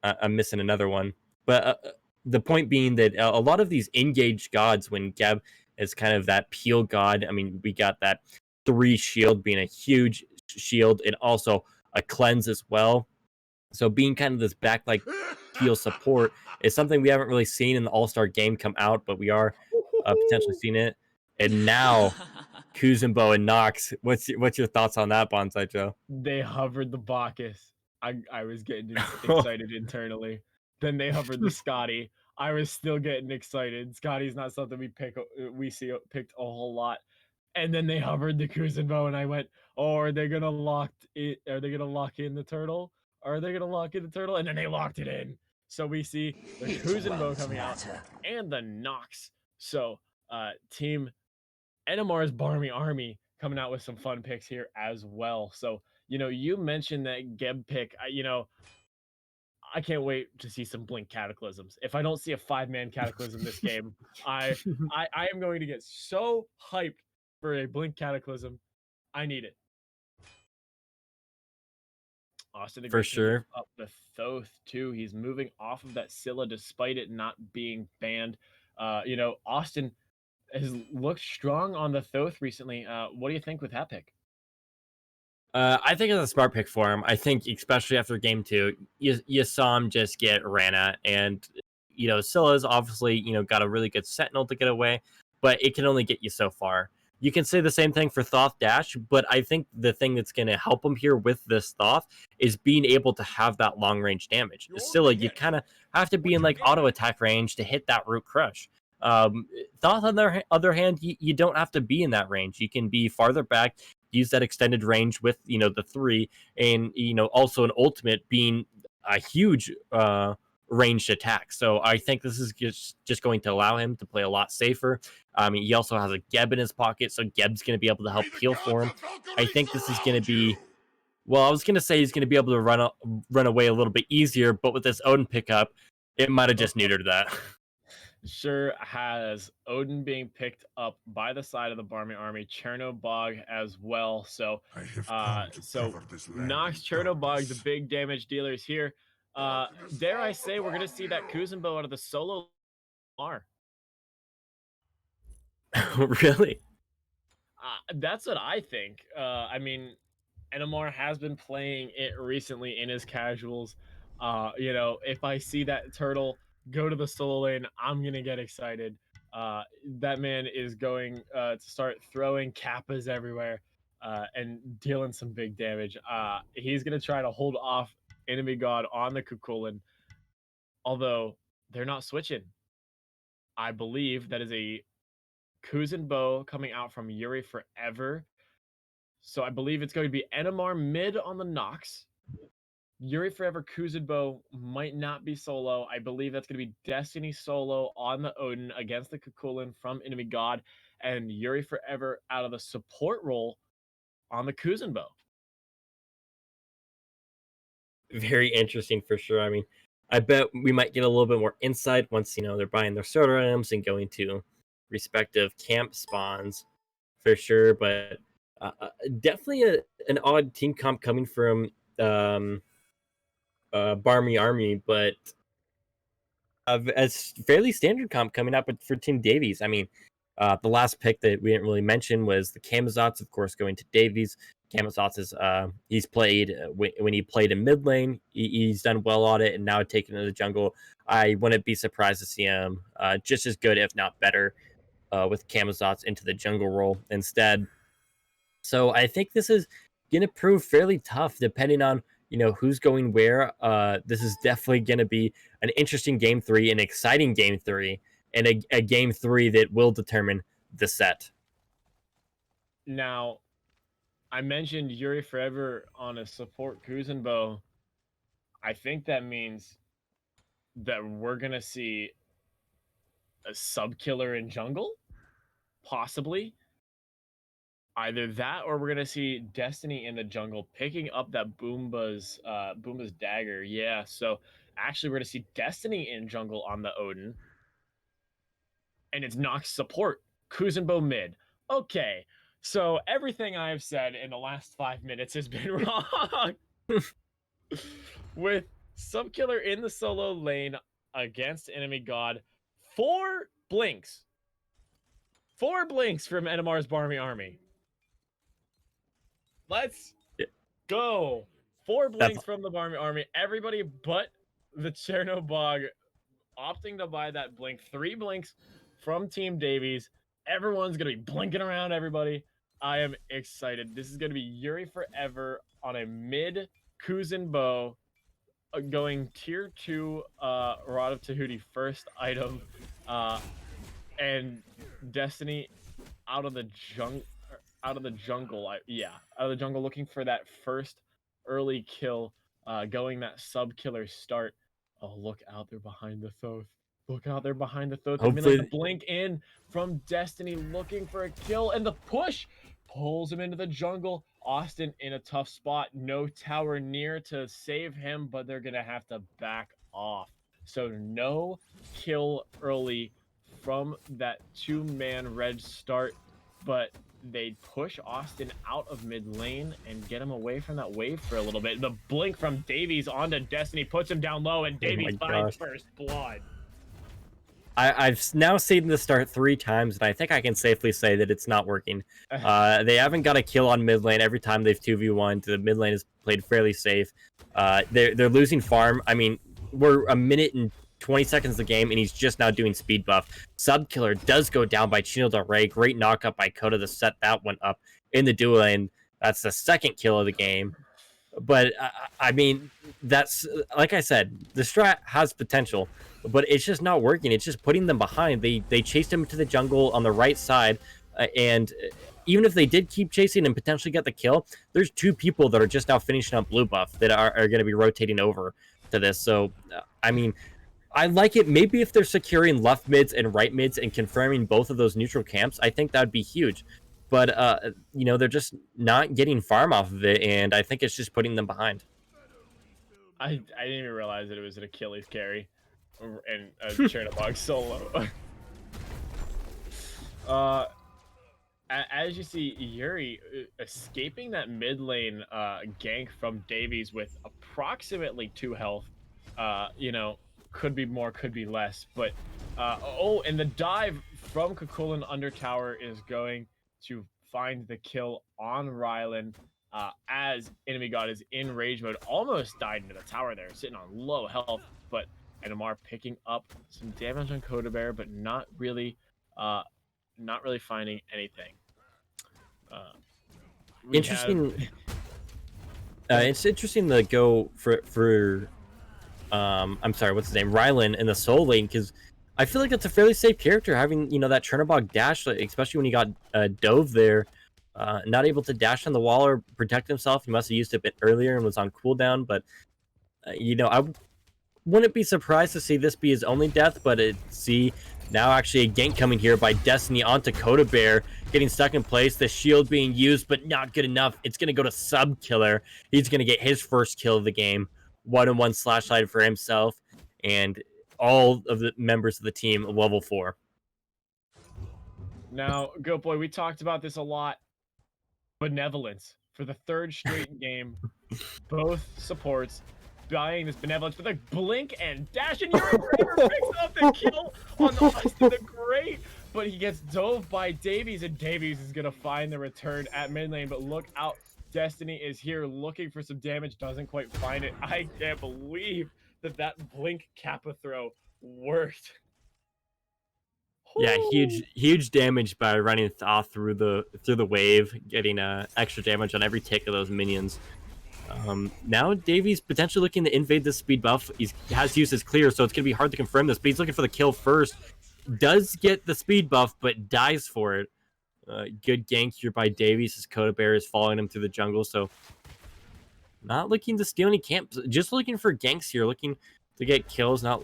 I'm missing another one. But the point being that a lot of these engaged gods, when Geb is kind of that peel god, I mean, we got that 3 shield being a huge shield and also a cleanse as well. So being kind of this back like peel support is something we haven't really seen in the All-Star game come out, but we are potentially seeing it. And now Kuzenbo and Nox, what's your thoughts on that, Bonsai Joe? They hovered the Bacchus. I was getting excited internally. Then they hovered the Scotty. I was still getting excited. Scotty's not something we see picked a whole lot. And then they hovered the Kuzenbo, and I went, "Oh, are they gonna lock it? Are they gonna lock in the turtle? Are they gonna lock in the turtle?" And then they locked it in. So we see the Kuzenbo coming out and the Nox. So Team Enemar's Barmy Army coming out with some fun picks here as well. So, you mentioned that Geb pick. I can't wait to see some Blink Cataclysms. If I don't see a 5-man Cataclysm this game, I am going to get so hyped for a Blink Cataclysm. I need it. Austin For Agreed sure. up the Thoth too. He's moving off of that Scylla despite it not being banned. Austin has looked strong on the Thoth recently. What do you think with that pick? I think it's a smart pick for him. I think, especially after game 2, you saw him just get ran at, and Scylla's obviously got a really good Sentinel to get away, but it can only get you so far. You can say the same thing for Thoth Dash, but I think the thing that's going to help him here with this Thoth is being able to have that long range damage. Scylla, you kind of have to be in like auto attack range to hit that root crush. Thoth, on the other hand, you don't have to be in that range. You can be farther back, use that extended range with the 3, and also an ultimate being a huge ranged attack. So I think this is just going to allow him to play a lot safer. I mean, he also has a Geb in his pocket, so Geb's going to be able to help peel for him. I think this is going to be, well, I was going to say he's going to be able to run away a little bit easier, but with this Odin pickup, it might have just neutered that. Sure has Odin being picked up by the side of the Barmy Army, Chernobog as well. So, Nox, Chernobog, the big damage dealers here. Dare I say we're gonna see that Kuzenbo out of the solo R. Really? That's what I think. I mean, Enemar has been playing it recently in his casuals. If I see that turtle go to the solo lane, I'm gonna get excited. That man is going to start throwing kappas everywhere and dealing some big damage. He's gonna try to hold off enemy god on the Kukulin, although they're not switching. I believe that is a Kuzenbo coming out from Yuri Forever. So I believe it's going to be Enemar mid on the Nox. Yuri Forever Kuzenbo might not be solo. I believe that's going to be Destiny solo on the Odin against the Kukulin from Enemy God, and Yuri Forever out of the support role on the Kuzenbo. Very interesting for sure. I mean, I bet we might get a little bit more insight once they're buying their soda items and going to respective camp spawns for sure. But definitely an odd team comp coming from Barmy Army, but as fairly standard comp coming up for Team Davies. I mean, the last pick that we didn't really mention was the Camazotz, of course, going to Davies. Camazotz is he's played when he played in mid lane, he's done well on it, and now taking to the jungle. I wouldn't be surprised to see him just as good, if not better, with Camazotz into the jungle role instead. So I think this is going to prove fairly tough depending on who's going where. This is definitely going to be an interesting game 3, an exciting game 3, and a game 3 that will determine the set. Now, I mentioned Yuri Forever on a support Kuzenbo. I think that means that we're gonna see a sub killer in jungle, possibly. Either that, or we're gonna see Destiny in the jungle picking up that Boomba's dagger. Yeah, so actually, we're gonna see Destiny in jungle on the Odin, and it's Nox support, Kuzenbo mid, Okay, so everything I've said in the last 5 minutes has been wrong. With Subkiller in the solo lane against enemy god, 4 blinks. 4 blinks from Enemar's Barmy Army. Let's Yeah, go. 4 that's blinks from the Barmy Army. Everybody but the Chernobog opting to buy that blink. 3 blinks from Team Davies. Everyone's going to be blinking around everybody. I am excited. This is going to be Yuri Forever on a mid Kuzin bow, going tier 2 Rod of Tahuti first item, and Destiny out of the jungle. Out of the jungle, looking for that first early kill, going that sub killer start. Oh, look out there behind the Thoth. Look out there behind the Thoth. And the hopefully. blink in from Destiny, looking for a kill, and the push pulls him into the jungle. Austin in a tough spot. No tower near to save him, but they're gonna have to back off. So no kill early from that 2-man red start, but they push Austin out of mid lane and get him away from that wave for a little bit. The blink from Davies onto Destiny puts him down low, and Oh my Davies finds gosh. first blood. I've now seen this start 3 times, and I think I can safely say that it's not working. They haven't got a kill on mid lane every time they've 2v1. The mid lane is played fairly safe. They're losing farm. I mean, we're a minute and 20 seconds of the game, and he's just now doing speed buff. Subkiller does go down by Chino Del Rey. Great knockup by Coda to set that one up in the dual lane. That's the second kill of the game. But I mean, that's like I said, the strat has potential, but it's just not working. It's just putting them behind. They chased him to the jungle on the right side, and even if they did keep chasing and potentially get the kill, there's 2 people that are just now finishing up blue buff that are going to be rotating over to this. So I mean, I like it. Maybe if they're securing left mids and right mids and confirming both of those neutral camps, I think that'd be huge. But they're just not getting farm off of it, and I think it's just putting them behind. I didn't even realize that it was an Achilles carry and a Chernobog solo. As you see, Yuri escaping that mid lane gank from Davies with approximately 2 health. Could be more, could be less. But and the dive from Kukulin under tower is going to find the kill on Rylan, as enemy god is in rage mode. Almost died into the tower there, sitting on low health. But NMR picking up some damage on Coda Bear, but not really finding anything. Interesting. It's interesting to go for I'm sorry, what's his name, Rylan in the soul lane, because I feel like that's a fairly safe character, having that Chernobog dash, especially when he got Dove there, not able to dash on the wall or protect himself. He must have used it a bit earlier and was on cooldown, but I wouldn't be surprised to see this be his only death. But now actually a gank coming here by Destiny onto Coda Bear, getting stuck in place. The shield being used, but not good enough. It's going to go to Subkiller. He's going to get his first kill of the game. 1-on-1 slashlight for himself, and all of the members of the team level 4. Now, Goat Boy, we talked about this a lot. Benevolence for the 3rd straight game. Both supports buying this benevolence with a blink and dash, and Yuri picks up the kill on Austin the Great, but he gets dove by Davies, and Davies is gonna find the return at mid lane. But look out, Destiny is here looking for some damage, doesn't quite find it. I can't believe that blink Kappa throw worked. Yeah, huge damage by running off through the wave, getting extra damage on every tick of those minions. Now Davies potentially looking to invade this speed buff. He has used his clear, so it's gonna be hard to confirm this, but he's looking for the kill first. Does get the speed buff, but dies for it. Good gank here by Davies as Coda Bear is following him through the jungle, so not looking to steal any camps, just looking for ganks here, looking to get kills, not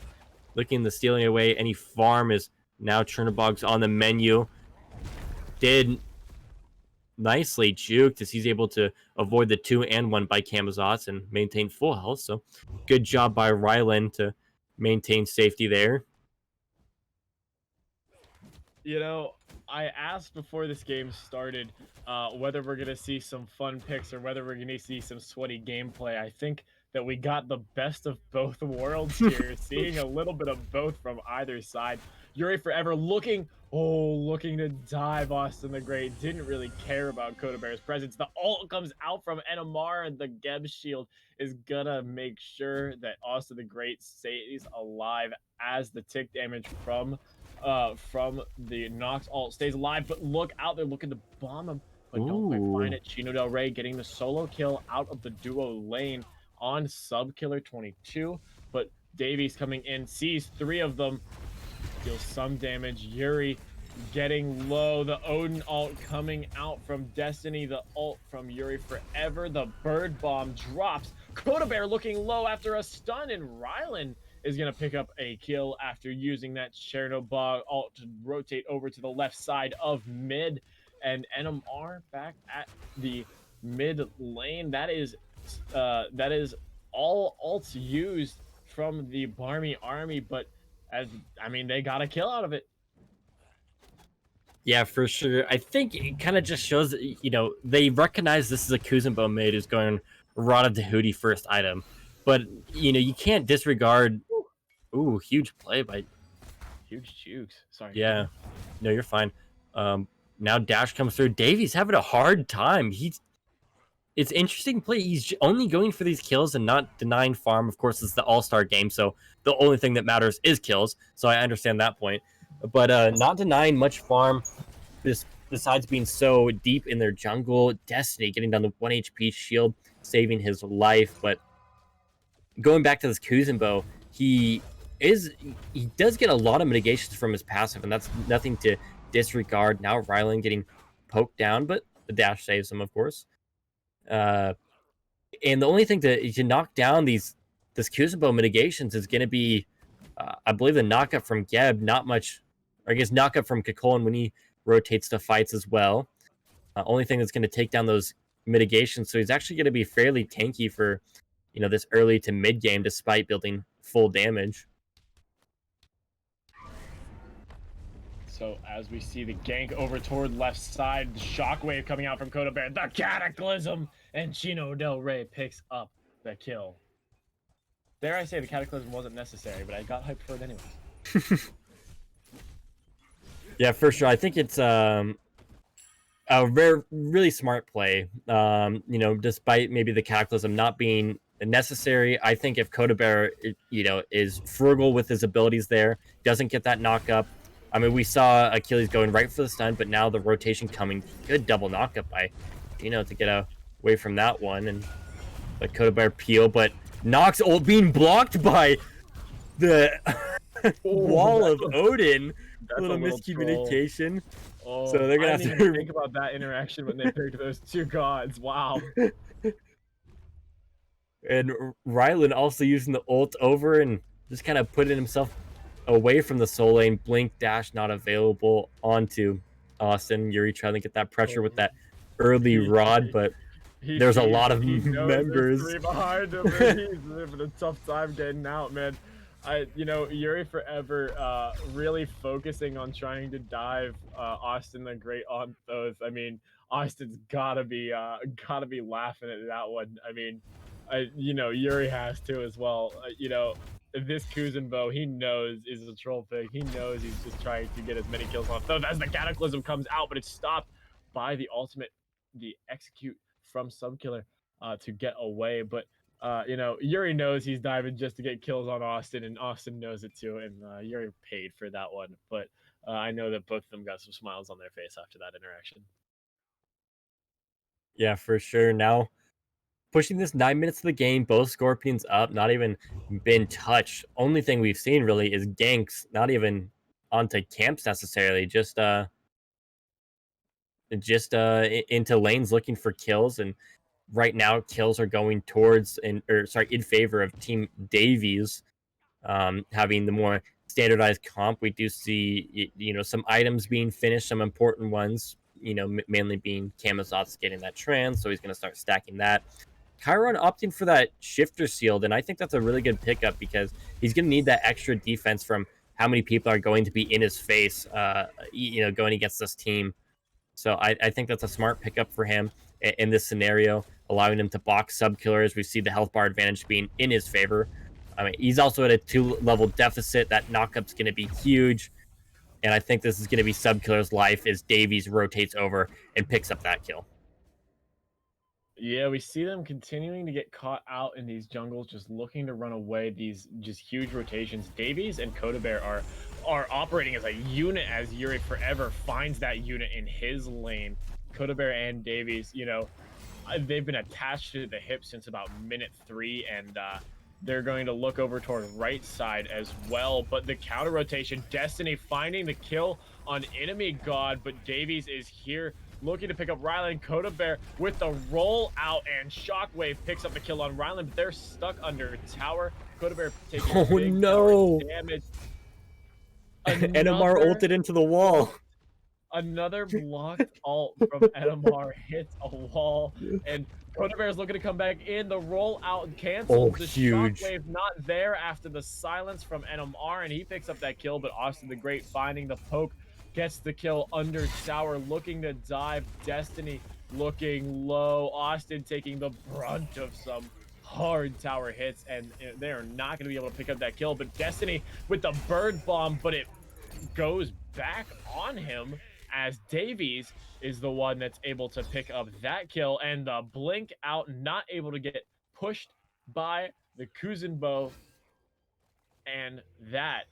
looking to stealing away any farm. Is now Chernobog's on the menu. Did nicely juked as he's able to avoid the 2 and 1 by Camazotz and maintain full health, so good job by Rylan to maintain safety there. I asked before this game started whether we're gonna see some fun picks or whether we're gonna see some sweaty gameplay. I think that we got the best of both worlds here, seeing a little bit of both from either side. Yuri Forever looking to dive Austin the Great. Didn't really care about Coda Bear's presence. The ult comes out from Enamar, and the Geb shield is gonna make sure that Austin the Great stays alive as the tick damage from the Nox ult stays alive. But look out, they're looking to bomb him, but don't quite find it. Chino Del Rey getting the solo kill out of the duo lane on Subkiller 22, but Davies coming in, sees 3 of them, deals some damage. Yuri getting low. The Odin ult coming out from Destiny. The ult from Yuri Forever. The bird bomb drops. Coda Bear looking low after a stun, and Rylan is going to pick up a kill after using that Chernobyl ult to rotate over to the left side of mid. And NMR back at the mid lane. That is all ults used from the Barmy army, but they got a kill out of it. Yeah, for sure. I think it kind of just shows that, they recognize this is a Kuzenbo mid who's going Rada Tahuti first item. But, you can't disregard... Ooh, huge play by... Huge jukes. Sorry. Yeah. No, you're fine. Now Dash comes through. Davies having a hard time. It's interesting play. He's only going for these kills and not denying farm. Of course, it's the all-star game, so the only thing that matters is kills. So I understand that point. But not denying much farm, besides being so deep in their jungle. Destiny getting down the 1 HP shield, saving his life. But going back to this Kuzenbo, he does get a lot of mitigations from his passive, and that's nothing to disregard. Now Rylan getting poked down, but the dash saves him, of course. And the only thing to knock down this Kuzenbo mitigations is going to be, I believe, the knockup from Geb. Not much, or I guess knockup from Kakolin when he rotates to fights as well. Only thing that's going to take down those mitigations. So he's actually going to be fairly tanky for, this early to mid game, despite building full damage. So as we see the gank over toward left side, the shockwave coming out from Coda Bear, the Cataclysm, and Chino Del Rey picks up the kill. Dare I say the Cataclysm wasn't necessary, but I got hyped for it anyway. Yeah, for sure. I think it's a really smart play. Despite maybe the Cataclysm not being necessary, I think if Coda Bear, is frugal with his abilities there, doesn't get that knock-up. I mean, we saw Achilles going right for the stun, but now the rotation coming. Good double knock-up by Gino to get away from that one. And but Coda Bear peel, but Nox ult being blocked by the wall of Odin. A little miscommunication. Oh, so they're gonna I have didn't to even think about that interaction when they picked those 2 gods. Wow. And Rylan also using the ult over and just kind of putting himself away from the soul lane. Blink dash not available onto Austin. Yuri trying to get that pressure with that early rod, but there's a lot of members. 3 behind him. He's having a tough time getting out, man. Yuri Forever really focusing on trying to dive Austin the Great on those. I mean, Austin's gotta be laughing at that one. I mean, Yuri has to as well. This Kuzenbo, he knows is a troll pick. He knows he's just trying to get as many kills on those as the Cataclysm comes out, but it's stopped by the ultimate, the execute from Subkiller to get away. But Yuri knows he's diving just to get kills on Austin, and Austin knows it too, and Yuri paid for that one. But I know that both of them got some smiles on their face after that interaction. Yeah, for sure. Now, pushing this 9 minutes of the game, both Scorpions up, not even been touched. Only thing we've seen really is ganks, not even onto camps necessarily, just into lanes looking for kills. And right now, kills are going towards in favor of Team Davies, having the more standardized comp. We do see some items being finished, some important ones. Mainly being Camazot's getting that trans, so he's going to start stacking that. Chiron opting for that shifter shield, and I think that's a really good pickup because he's going to need that extra defense from how many people are going to be in his face, going against this team. So I think that's a smart pickup for him in this scenario, allowing him to box sub killers. We see the health bar advantage being in his favor. I mean, he's also at a 2-level deficit. That knockup's going to be huge. And I think this is going to be sub killer's life as Davies rotates over and picks up that kill. Yeah, we see them continuing to get caught out in these jungles, just looking to run away. These just huge rotations. Davies and Kodabear are operating as a unit as Yuri Forever finds that unit in his lane. Kodabear and Davies, they've been attached to the hip since about minute 3, and they're going to look over toward right side as well. But the counter rotation, Destiny finding the kill on enemy god, but Davies is here looking to pick up Rylan. Kodabear with the roll out, and Shockwave picks up the kill on Rylan, but they're stuck under tower. Kodabear taking big tower damage. NMR ulted into the wall. Another blocked ult from NMR hits a wall, and Kodabear is looking to come back in. The roll out canceled. Oh, the huge. Shockwave not there after the silence from NMR, and he picks up that kill, but Austin the Great finding the poke gets the kill under tower, looking to dive. Destiny looking low. Austin taking the brunt of some hard tower hits, and they are not going to be able to pick up that kill. But Destiny with the bird bomb, but it goes back on him as Davies is the one that's able to pick up that kill, and the blink out, not able to get pushed by the Kuzenbo, and that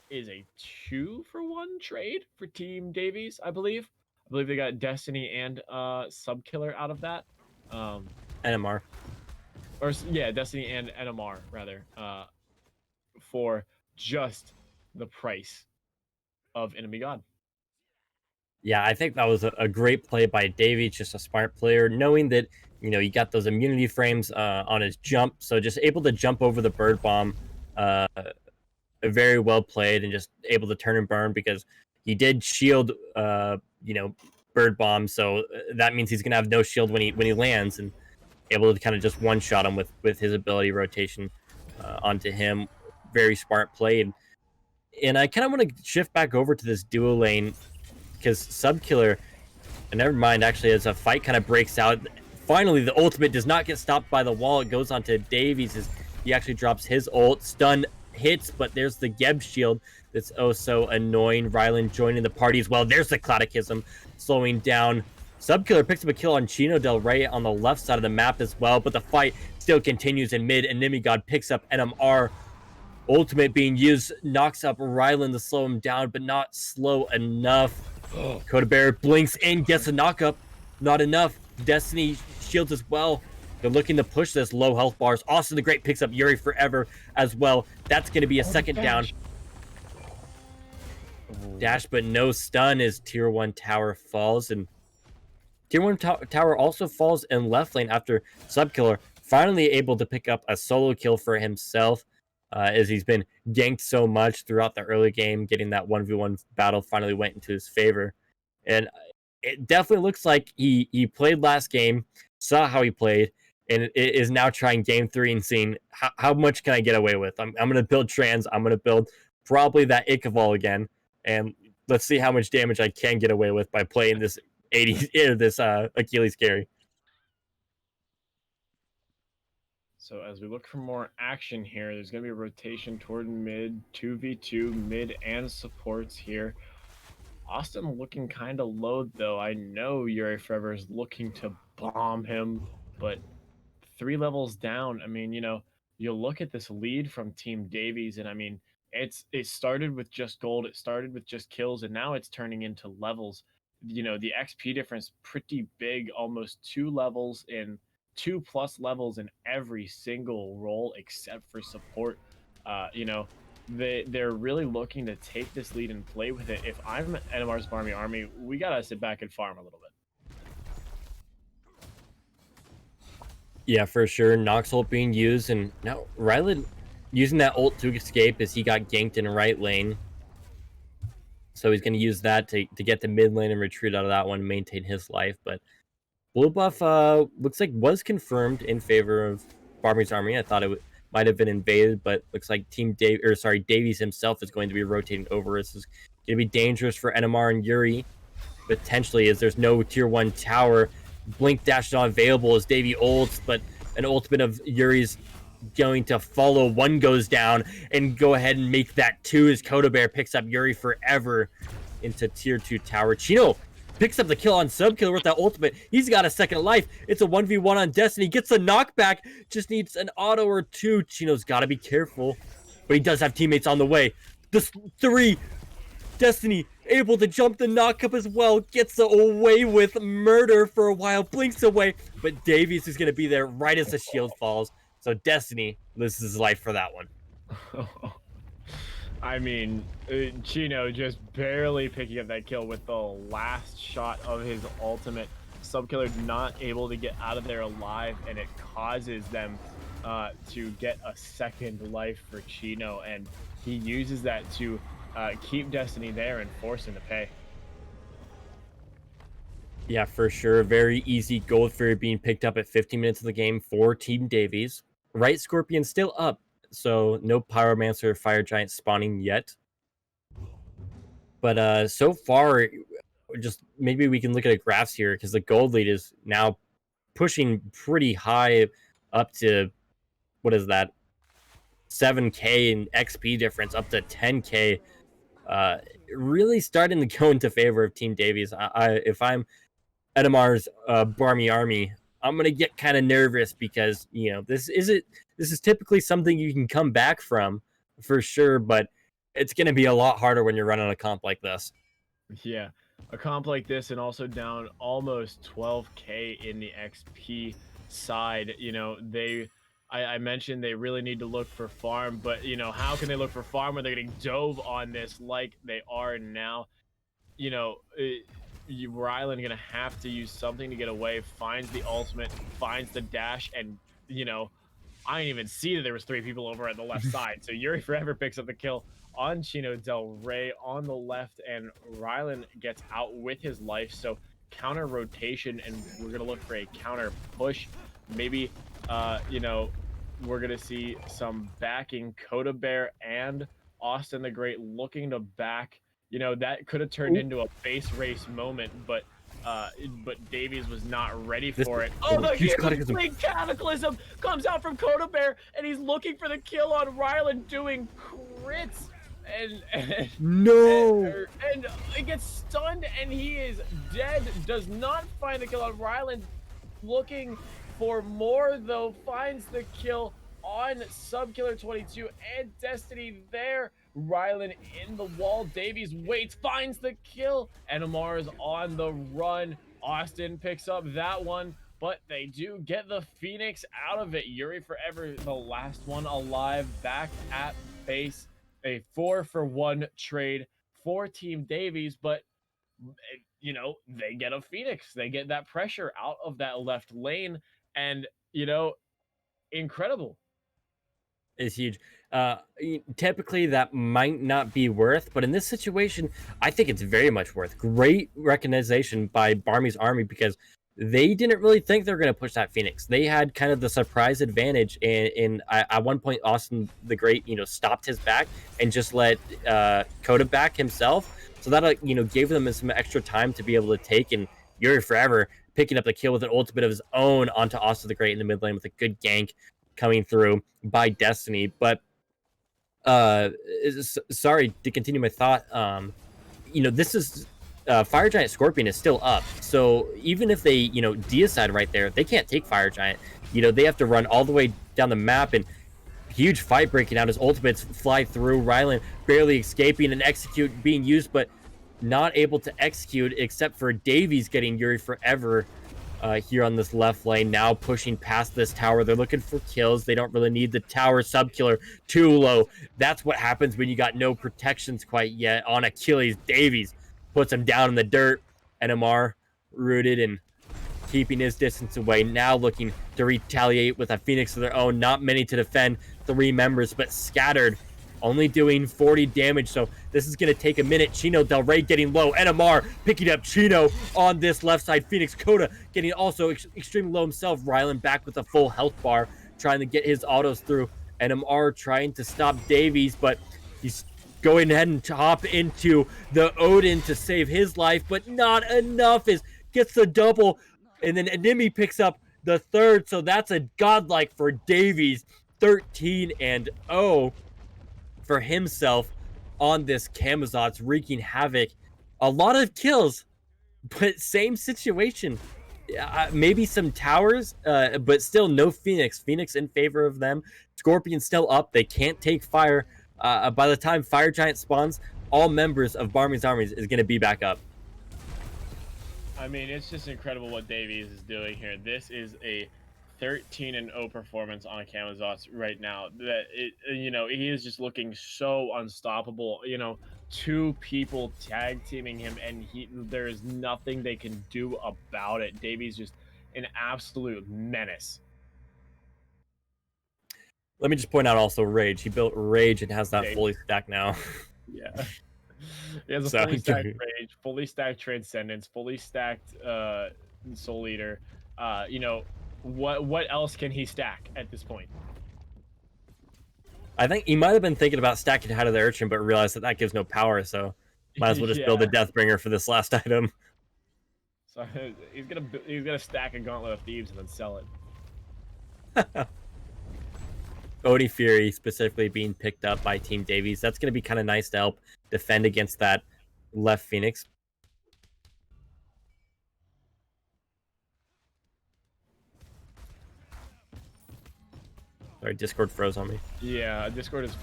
is a 2-for-1 trade for Team Davies, I believe. I believe they got Destiny and Sub Killer out of that. NMR. Or yeah, Destiny and NMR rather, for just the price of Enemy God. Yeah, I think that was a great play by Davey, just a smart player, knowing that, you got those immunity frames on his jump, so just able to jump over the bird bomb, very well played, and just able to turn and burn because he did shield, bird bomb, so that means he's gonna have no shield when he lands, and able to kind of just one shot him with his ability rotation onto him. Very smart play, and I kind of want to shift back over to this duo lane because Subkiller, and never mind, actually, as a fight kind of breaks out, finally the ultimate does not get stopped by the wall. It goes onto Davies as he actually drops his ult. Stun hits, but there's the Geb shield that's oh so annoying. Rylan joining the party as well. There's the Catechism slowing down. Subkiller picks up a kill on Chino Del Rey on the left side of the map as well, but the fight still continues in mid, and Nimigod picks up NMR. Ultimate being used, knocks up Rylan to slow him down, but not slow enough. Kodabear blinks in, gets a knockup. Not enough. Destiny shields as well. They're looking to push this low health bars. Austin the Great picks up Yuri Forever as well. That's going to be a second down. Dash, but no stun as Tier 1 tower falls. And Tier 1 tower also falls in left lane after Subkiller finally able to pick up a solo kill for himself. As he's been ganked so much throughout the early game, getting that 1v1 battle finally went into his favor. And it definitely looks like he played last game, saw how he played, and is now trying game 3 and seeing how much can I get away with. I'm going to build Trans. I'm going to build probably that Ichabal again, and let's see how much damage I can get away with by playing this 80 this Achilles carry. So as we look for more action here, there's going to be a rotation toward mid, 2v2, mid and supports here. Austin looking kind of low, though. I know Yuri Forever is looking to bomb him, but 3 levels down. I mean, you look at this lead from Team Davies, and I mean, it started with just gold, it started with just kills, and now it's turning into levels. The XP difference pretty big, almost 2 levels in 2+ levels in every single role except for support. They're really looking to take this lead and play with it. If I'm NMR's Barmy Army, we gotta sit back and farm a little bit. Yeah, for sure. Nox ult being used, and now Rylan using that ult to escape as he got ganked in right lane. So he's going to use that to get to mid lane and retreat out of that one, maintain his life. But blue buff looks like was confirmed in favor of Barmy's Army. I thought it might have been invaded, but looks like Davies himself is going to be rotating over. This is going to be dangerous for NMR and Yuri, potentially, as there's no tier 1 tower. Blink dash not available as Davy ults, but an ultimate of Yuri's going to follow. One goes down and go ahead and make that 2 as Coda Bear picks up Yuri forever into tier 2 tower. Chino picks up the kill on Subkiller with that ultimate. He's got a second life. It's a 1v1 on Destiny. Gets the knockback. Just needs an auto or 2. Chino's got to be careful, but he does have teammates on the way. This 3. Destiny able to jump the knockup as well. Gets away with murder for a while. Blinks away, but Davies is going to be there right as the shield falls. So Destiny loses his life for that one. I mean, Chino just barely picking up that kill with the last shot of his ultimate. Subkiller not able to get out of there alive, and it causes them to get a second life for Chino, and he uses that to keep Destiny there and force him to pay. Yeah, for sure. Very easy gold fairy being picked up at 15 minutes of the game for Team Davies. Right Scorpion still up, so no Pyromancer or Fire Giant spawning yet. But so far, just maybe we can look at the graphs here, because the gold lead is now pushing pretty high up to, what is that, 7k in XP difference, up to 10k. Really starting to go into favor of Team Davies. If I'm NMR's Barmy Army, I'm gonna get kind of nervous, because this is typically something you can come back from for sure, but it's gonna be a lot harder when you're running a comp like this. Yeah, a comp like this, and also down almost 12k in the XP side. I mentioned they really need to look for farm, but how can they look for farm when they're getting dove on this like they are now? Rylan gonna have to use something to get away. Finds the ultimate, finds the dash, and I didn't even see that there was 3 people over at the left side. So Yuri forever picks up the kill on Chino Del Rey on the left, and Rylan gets out with his life. So counter rotation, and we're gonna look for a counter push. Maybe we're gonna see some backing. Coda Bear and Austin the Great looking to back. That could have turned into a base race moment, but Davies was not ready for it. Oh, the Blink Cataclysm comes out from Coda Bear, and he's looking for the kill on Rylan, doing crits, and it gets stunned, and he is dead. Does not find the kill on Rylan. Looking for more, though, finds the kill on Subkiller 22 and Destiny there. Rylan in the wall. Davies waits, finds the kill. NMR is on the run. Austin picks up that one, but they do get the Phoenix out of it. Yuri forever, the last one alive, back at base. A 4-for-1 trade for Team Davies, but they get a Phoenix. They get that pressure out of that left lane, and incredible. Is huge. Typically that might not be worth, but in this situation, I think it's very much worth. Great recognition by Barmy's Army, because they didn't really think they were going to push that Phoenix. They had kind of the surprise advantage, and at one point, Austin the Great, stopped his back and just let Coda back himself. So that, gave them some extra time to be able to take, and Yuri forever picking up the kill with an ultimate of his own onto Austin the Great in the mid lane with a good gank coming through by Destiny. But sorry to continue my thought. This is Fire Giant Scorpion is still up, so even if they deicide right there, they can't take Fire Giant. They have to run all the way down the map, and huge fight breaking out as ultimates fly through. Rylan barely escaping, and execute being used, but not able to execute, except for Davies getting Yuri forever here on this left lane. Now pushing past this tower. They're looking for kills. They don't really need the tower. Subkiller too low. That's what happens when you got no protections quite yet on Achilles. Davies puts him down in the dirt. NMR rooted and keeping his distance away. Now looking to retaliate with a Phoenix of their own. Not many to defend 3 members, but scattered. Only doing 40 damage, so this is going to take a minute. Chino Del Rey getting low. NMR picking up Chino on this left side. Phoenix Coda getting also extremely low himself. Rylan back with a full health bar, trying to get his autos through. NMR trying to stop Davies, but he's going ahead and hop into the Odin to save his life, but not enough. Gets the double, and then Animi picks up the third, so that's a godlike for Davies. 13-0 for himself on this Camazotz, wreaking havoc. A lot of kills, but same situation. Maybe some towers, but still no Phoenix. Phoenix in favor of them. Scorpion still up. They can't take fire. By the time Fire Giant spawns, all members of Barmy's armies is going to be back up. I mean, it's just incredible what Davies is doing here. This is a 13-0 performance on Camazotz right now. That he is just looking so unstoppable. 2 people tag teaming him, and there is nothing they can do about it. Davies just an absolute menace. Let me just point out also Rage. He built Rage and has that fully stacked now. Yeah. He has a fully stacked Rage, fully stacked Transcendence, fully stacked Soul Eater. What else can he stack at this point? I think he might have been thinking about stacking Head of the Urchin, but realized that gives no power, so might as well just build a Deathbringer for this last item. So he's gonna stack a Gauntlet of Thieves and then sell it. Odie Fury specifically being picked up by Team Davies. That's going to be kind of nice to help defend against that left Phoenix. Sorry, Discord froze on me. Yeah, Discord is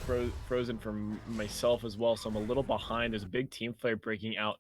frozen for myself as well, so I'm a little behind. There's a big team fight breaking out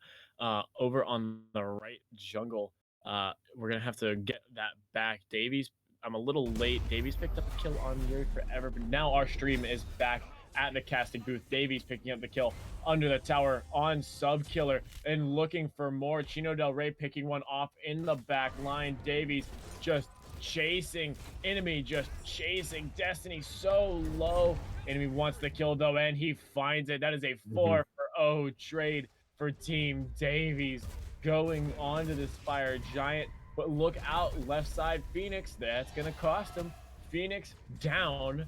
over on the right jungle. We're going to have to get that back. Davies, I'm a little late. Davies picked up a kill on Yuri Forever, but now our stream is back at the casting booth. Davies picking up the kill under the tower on Subkiller and looking for more. Chino Del Rey picking one off in the back line. Davies just chasing. Enemy just chasing. Destiny so low. Enemy wants the kill though, and he finds it. That is a 4-for-0 trade for Team Davies going on to this Fire Giant. But look out, left side Phoenix. That's going to cost him. Phoenix down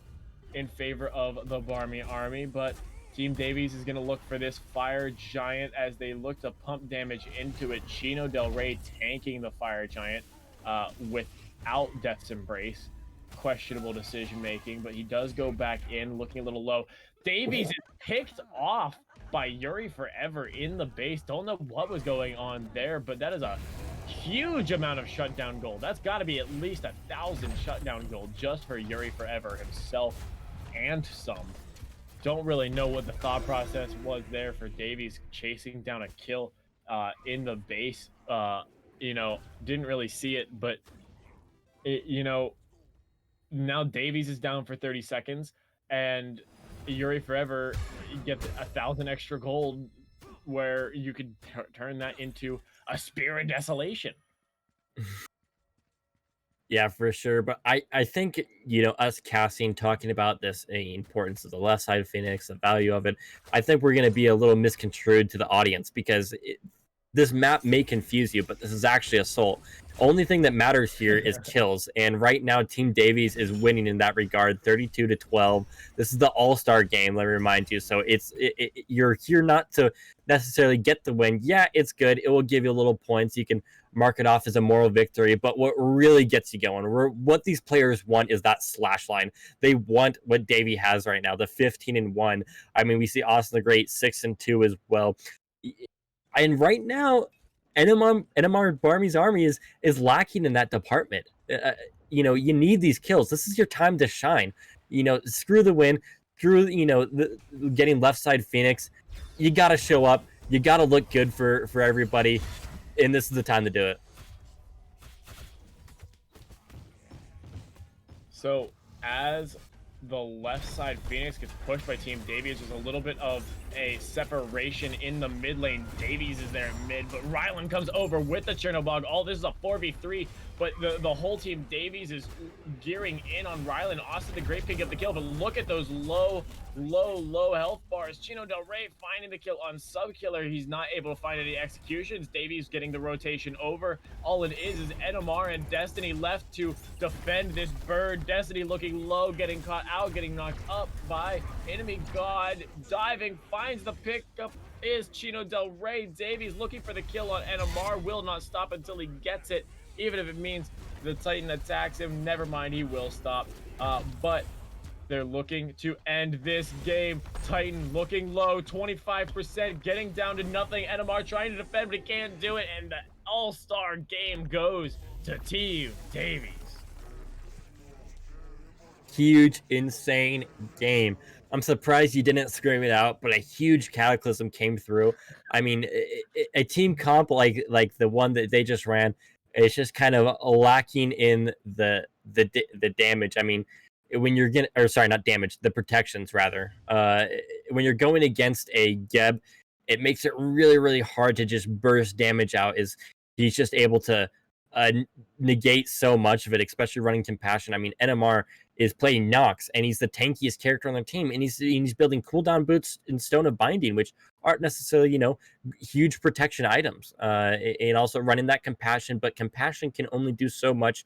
in favor of the Barmy army. But Team Davies is going to look for this Fire Giant as they look to pump damage into it. Chino Del Rey tanking the Fire Giant without Death's Embrace. Questionable decision making, but he does go back in looking a little low. Davies is picked off by Yuri Forever in the base. Don't know what was going on there, but that is a huge amount of shutdown gold. That's got to be at least 1,000 shutdown gold just for Yuri Forever himself and some. Don't really know what the thought process was there for Davies chasing down a kill in the base. Didn't really see it, but now Davies is down for 30 seconds and Yuri Forever gets 1,000 extra gold where you could turn that into a Spear of Desolation. Yeah, for sure. But I think, us casting, talking about this, the importance of the left side of Phoenix, the value of it, I think we're going to be a little misconstrued to the audience because this map may confuse you, but this is actually Assault. Only thing that matters here is kills, and right now Team Davies is winning in that regard, 32-12. This is the All-Star game, let me remind you. So you're here not to necessarily get the win. Yeah, it's good. It will give you a little points. You can mark it off as a moral victory, but what really gets you going, what these players want is that slash line. They want what Davey has right now, the 15-1. I mean, we see Austin the Great 6-2 as well. And right now, NMR Barmy's army is lacking in that department. You need these kills. This is your time to shine. Screw the win. Screw getting left side Phoenix. You got to show up. You got to look good for everybody, and this is the time to do it. So as the left side Phoenix gets pushed by Team Davies, there's a little bit of a separation in the mid lane. Davies is there in mid, but Rylan comes over with the Chernobog. All this is a 4v3, but the whole Team Davies is gearing in on Rylan. Austin the Great picking up the kill, but look at those low health bars. Chino Del Rey finding the kill on Subkiller. He's not able to find any executions. Davies getting the rotation over. All it is NMR and Destiny left to defend this bird. Destiny looking low, getting caught out, getting knocked up by enemy god. Diving, finds the pickup, is Chino Del Rey. Davies looking for the kill on NMR, will not stop until he gets it, even if it means the Titan attacks him. Never mind, he will stop. But they're looking to end this game. Titan looking low, 25%, getting down to nothing. NMR trying to defend, but he can't do it. And the all-star game goes to Team Davies. Huge, insane game. I'm surprised you didn't scream it out, but a huge cataclysm came through. I mean, a team comp like the one that they just ran, it's just kind of lacking in the damage. I mean, when you're getting, or sorry, not damage, the protections rather. When you're going against a Geb, it makes it really hard to just burst damage out. Is he's just able to uh, negate so much of it, especially running compassion. I mean, NMR is playing Nox, and he's the tankiest character on their team, and he's building cooldown boots and Stone of Binding, which aren't necessarily huge protection items, and also running that compassion, but compassion can only do so much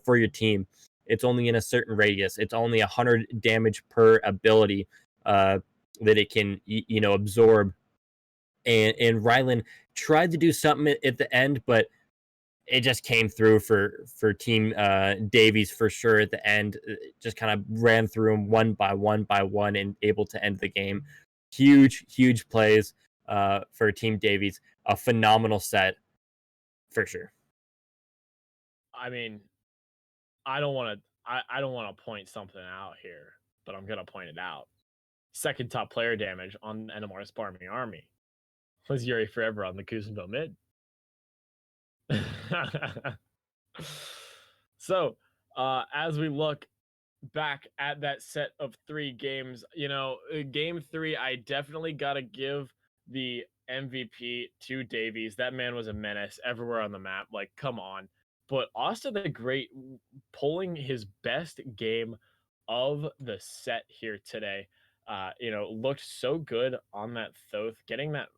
for your team. It's only in a certain radius. It's only 100 damage per ability that it can absorb. And Rylan tried to do something at the end, but it just came through for Team Davies for sure at the end. Just kind of ran through them one by one and able to end the game. Huge plays for Team Davies. A phenomenal set for sure. I mean, I don't want to point something out here, but I'm gonna point it out. Second top player damage on NMR's Farming Army was Yuri Forever on the Kuzenville mid. So, as we look back at that set of 3 games, game 3, I definitely got to give the MVP to Davies. That man was a menace everywhere on the map. Like, come on. But Austin the Great pulling his best game of the set here today. Looked so good on that Thoth, getting that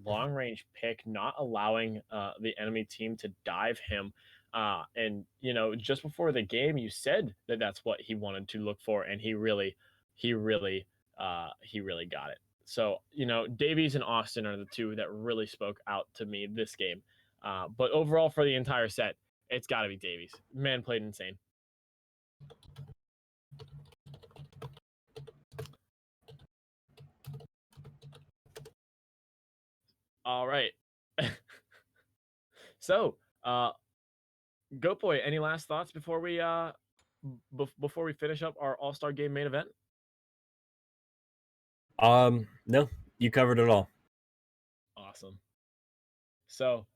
long range pick, not allowing the enemy team to dive him. And just before the game, you said that that's what he wanted to look for, and he really got it. So Davies and Austin are the two that really spoke out to me this game. But overall, for the entire set, it's got to be Davies. Man played insane. All right. So, Goat Boy, any last thoughts before we finish up our All-Star Game main event? No, you covered it all. Awesome. So,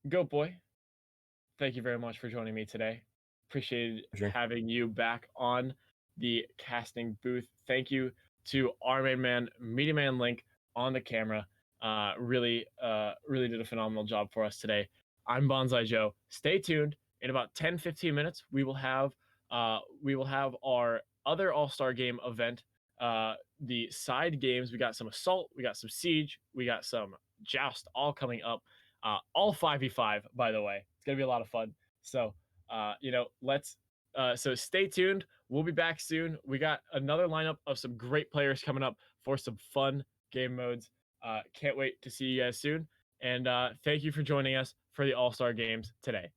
Goat Boy, thank you very much for joining me today. Appreciated having you back on the casting booth. Thank you to our main man, Media Man Link, on the camera. Really did a phenomenal job for us today. I'm Bonsai Joe. Stay tuned. In about 10-15 minutes, we will have our other All-Star Game event. The side games, we got some Assault, we got some Siege, we got some Joust, all coming up. All 5v5, by the way. It's gonna be a lot of fun. So so stay tuned. We'll be back soon. We got another lineup of some great players coming up for some fun game modes. Can't wait to see you guys soon. And thank you for joining us for the All-Star Games today.